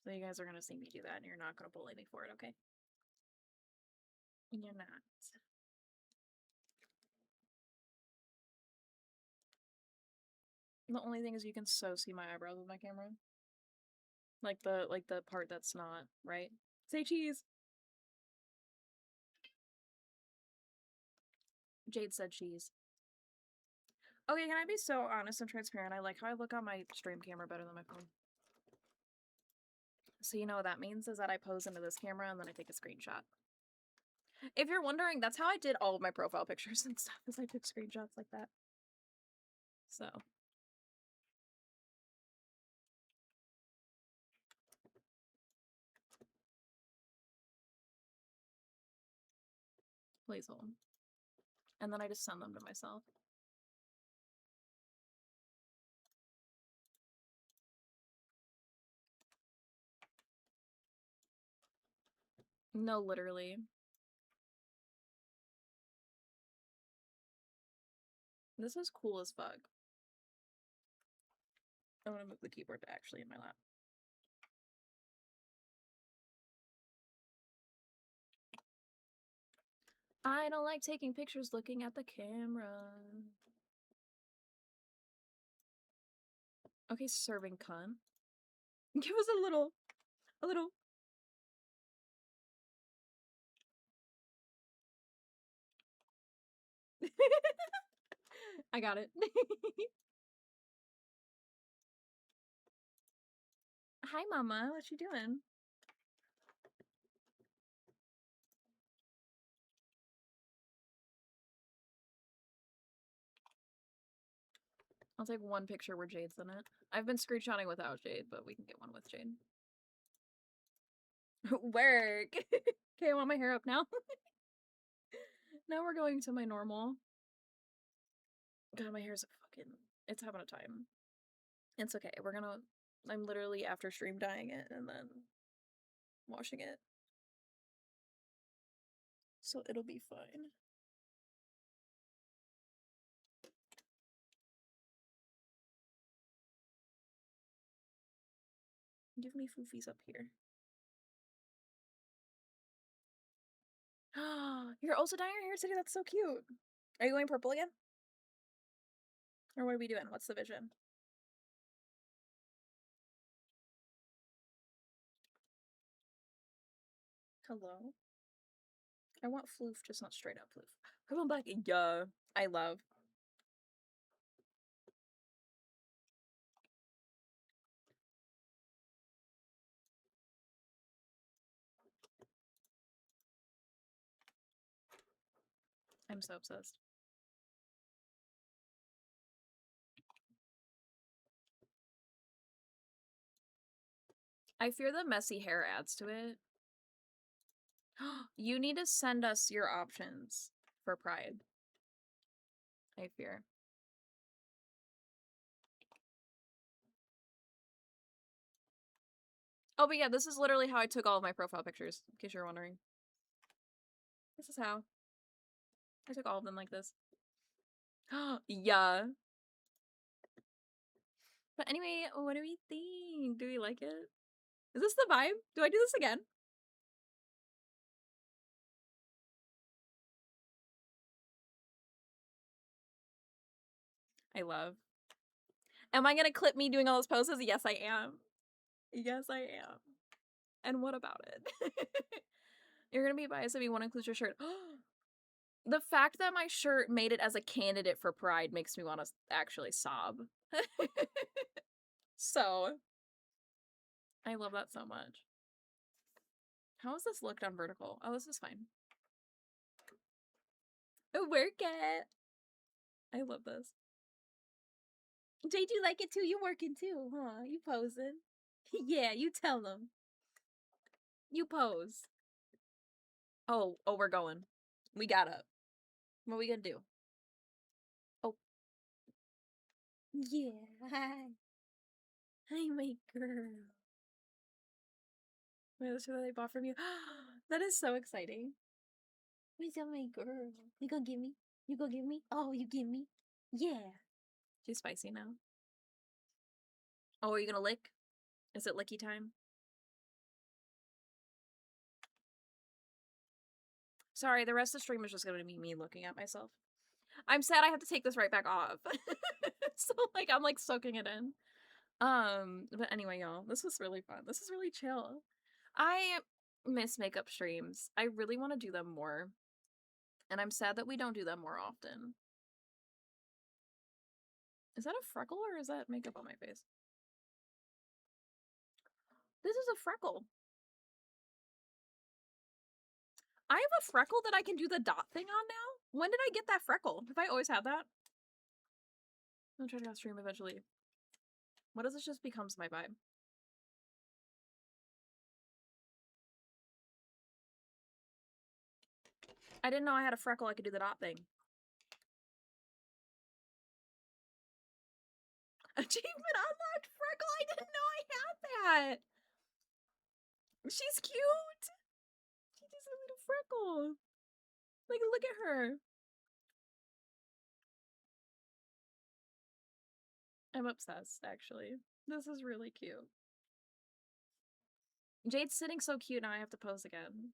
So you guys are gonna see me do that, and you're not gonna bully me for it, okay? You're not. The only thing is you can so see my eyebrows with my camera. Like the part that's not, right? Say cheese! Jade said cheese. Okay, can I be so honest and transparent? I like how I look on my stream camera better than my phone. So you know what that means is that I pose into this camera and then I take a screenshot. If you're wondering, that's how I did all of my profile pictures and stuff, is I took screenshots like that. So. Please hold. And then I just send them to myself. No, literally. This is cool as fuck. I'm gonna move the keyboard to actually in my lap. I don't like taking pictures looking at the camera. Okay, serving cunt. Give us a little. I got it. Hi, mama. What you doing? I'll take one picture where Jade's in it. I've been screenshotting without Jade, but we can get one with Jade. Work! Okay, I want my hair up now. Now we're going to my normal. God, my hair's fucking... It's having a time. It's okay. We're gonna... I'm literally after stream dyeing it and then washing it. So it'll be fine. Give me foofies up here. You're also dyeing your hair today? That's so cute. Are you going purple again? Or what are we doing? What's the vision? Hello? I want floof, just not straight up floof. Come on back. Yeah. I love. I'm so obsessed. I fear the messy hair adds to it. You need to send us your options for Pride. I fear. Oh, but yeah, this is literally how I took all of my profile pictures, in case you're wondering. This is how. I took all of them like this. Yeah. But anyway, what do we think? Do we like it? Is this the vibe? Do I do this again? I love. Am I gonna clip me doing all those poses? Yes, I am. Yes, I am. And what about it? You're gonna be biased if you want to include your shirt. The fact that my shirt made it as a candidate for Pride makes me want to actually sob. So, I love that so much. How is this looked on vertical? Oh, this is fine. Oh, work it. I love this. Jade, you like it too? You working too, huh? You posing? Yeah, you tell them. You pose. Oh, we're going. We got up. What are we gonna do? Oh. Yeah, hi. Hi, my girl. Wait, that's what I bought from you. That is so exciting. Where's my girl? You gonna give me? You gonna give me? Oh, you give me? Yeah. She's spicy now. Oh, are you gonna lick? Is it licky time? Sorry, the rest of the stream is just gonna be me looking at myself. I'm sad I have to take this right back off. So, like, I'm, like, soaking it in. But anyway, y'all, this was really fun. This is really chill. I miss makeup streams. I really want to do them more. And I'm sad that we don't do them more often. Is that a freckle or is that makeup on my face? This is a freckle. I have a freckle that I can do the dot thing on now? When did I get that freckle? Have I always had that? I'm gonna try to stream eventually. What if this just becomes my vibe? I didn't know I had a freckle I could do the dot thing. Achievement unlocked freckle! I didn't know I had that! She's cute! She just a little freckle. Like, look at her. I'm obsessed, actually. This is really cute. Jade's sitting so cute now I have to pose again.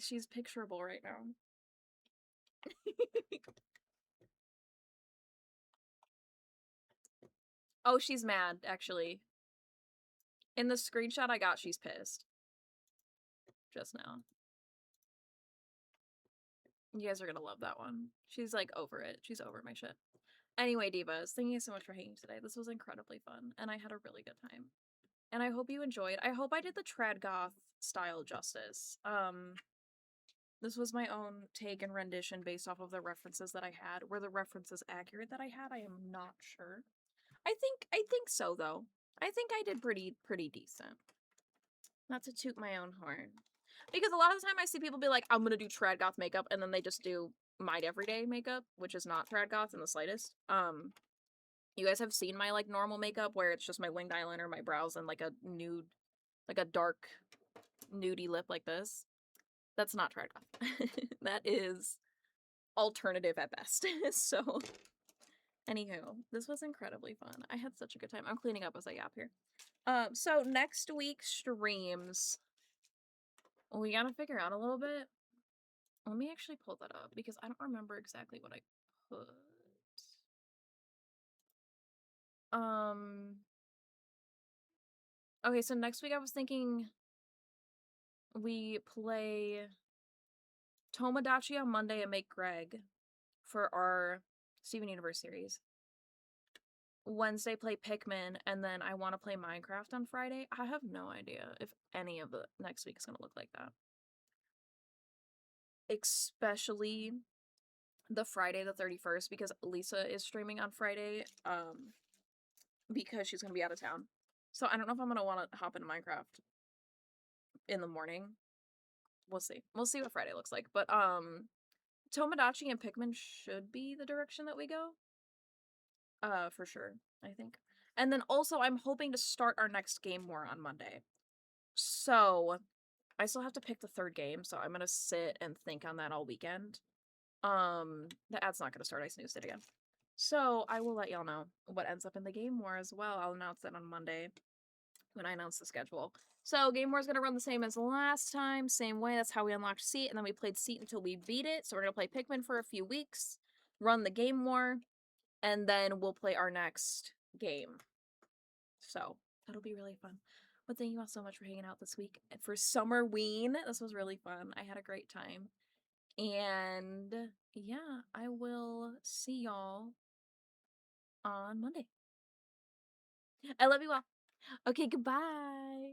She's picturable right now. Oh, she's mad, actually. In the screenshot I got, she's pissed. Just now. You guys are gonna love that one. She's like over it. She's over my shit. Anyway, divas, thank you so much for hanging today. This was incredibly fun, and I had a really good time. And I hope you enjoyed. I hope I did the trad goth style justice. This was my own take and rendition based off of the references that I had. Were the references accurate that I had? I am not sure. I think so though. I think I did pretty decent. Not to toot my own horn. Because a lot of the time I see people be like, I'm gonna do trad goth makeup, and then they just do my everyday makeup, which is not trad goth in the slightest. You guys have seen my like normal makeup where it's just my winged eyeliner, my brows, and like a nude, like a dark nudie lip like this. That's not trad goth. That is alternative at best. So, anywho, this was incredibly fun. I had such a good time. I'm cleaning up as I yap here. So next week's streams, we gotta figure out a little bit. Let me actually pull that up because I don't remember exactly what I put. Okay, so next week I was thinking we play Tomodachi on Monday and make Greg for our Steven Universe series. Wednesday play Pikmin, and then I want to play Minecraft on Friday. I have no idea if any of the next week is going to look like that. Especially the Friday the 31st, because Lisa is streaming on Friday, because she's going to be out of town. So I don't know if I'm going to want to hop into Minecraft in the morning. We'll see. We'll see what Friday looks like. But, Tomodachi and Pikmin should be the direction that we go. For sure, I think. And then also, I'm hoping to start our next game war on Monday. So, I still have to pick the third game, so I'm gonna sit and think on that all weekend. The ad's not gonna start, I snoozed it again. So, I will let y'all know what ends up in the game war as well. I'll announce that on Monday when I announce the schedule. So, Game War is going to run the same as last time, same way. That's how we unlocked Seat, and then we played Seat until we beat it. So, we're going to play Pikmin for a few weeks, run the Game War, and then we'll play our next game. So, that'll be really fun. But thank you all so much for hanging out this week for Summerween. This was really fun. I had a great time. And yeah, I will see y'all on Monday. I love you all. Okay, goodbye.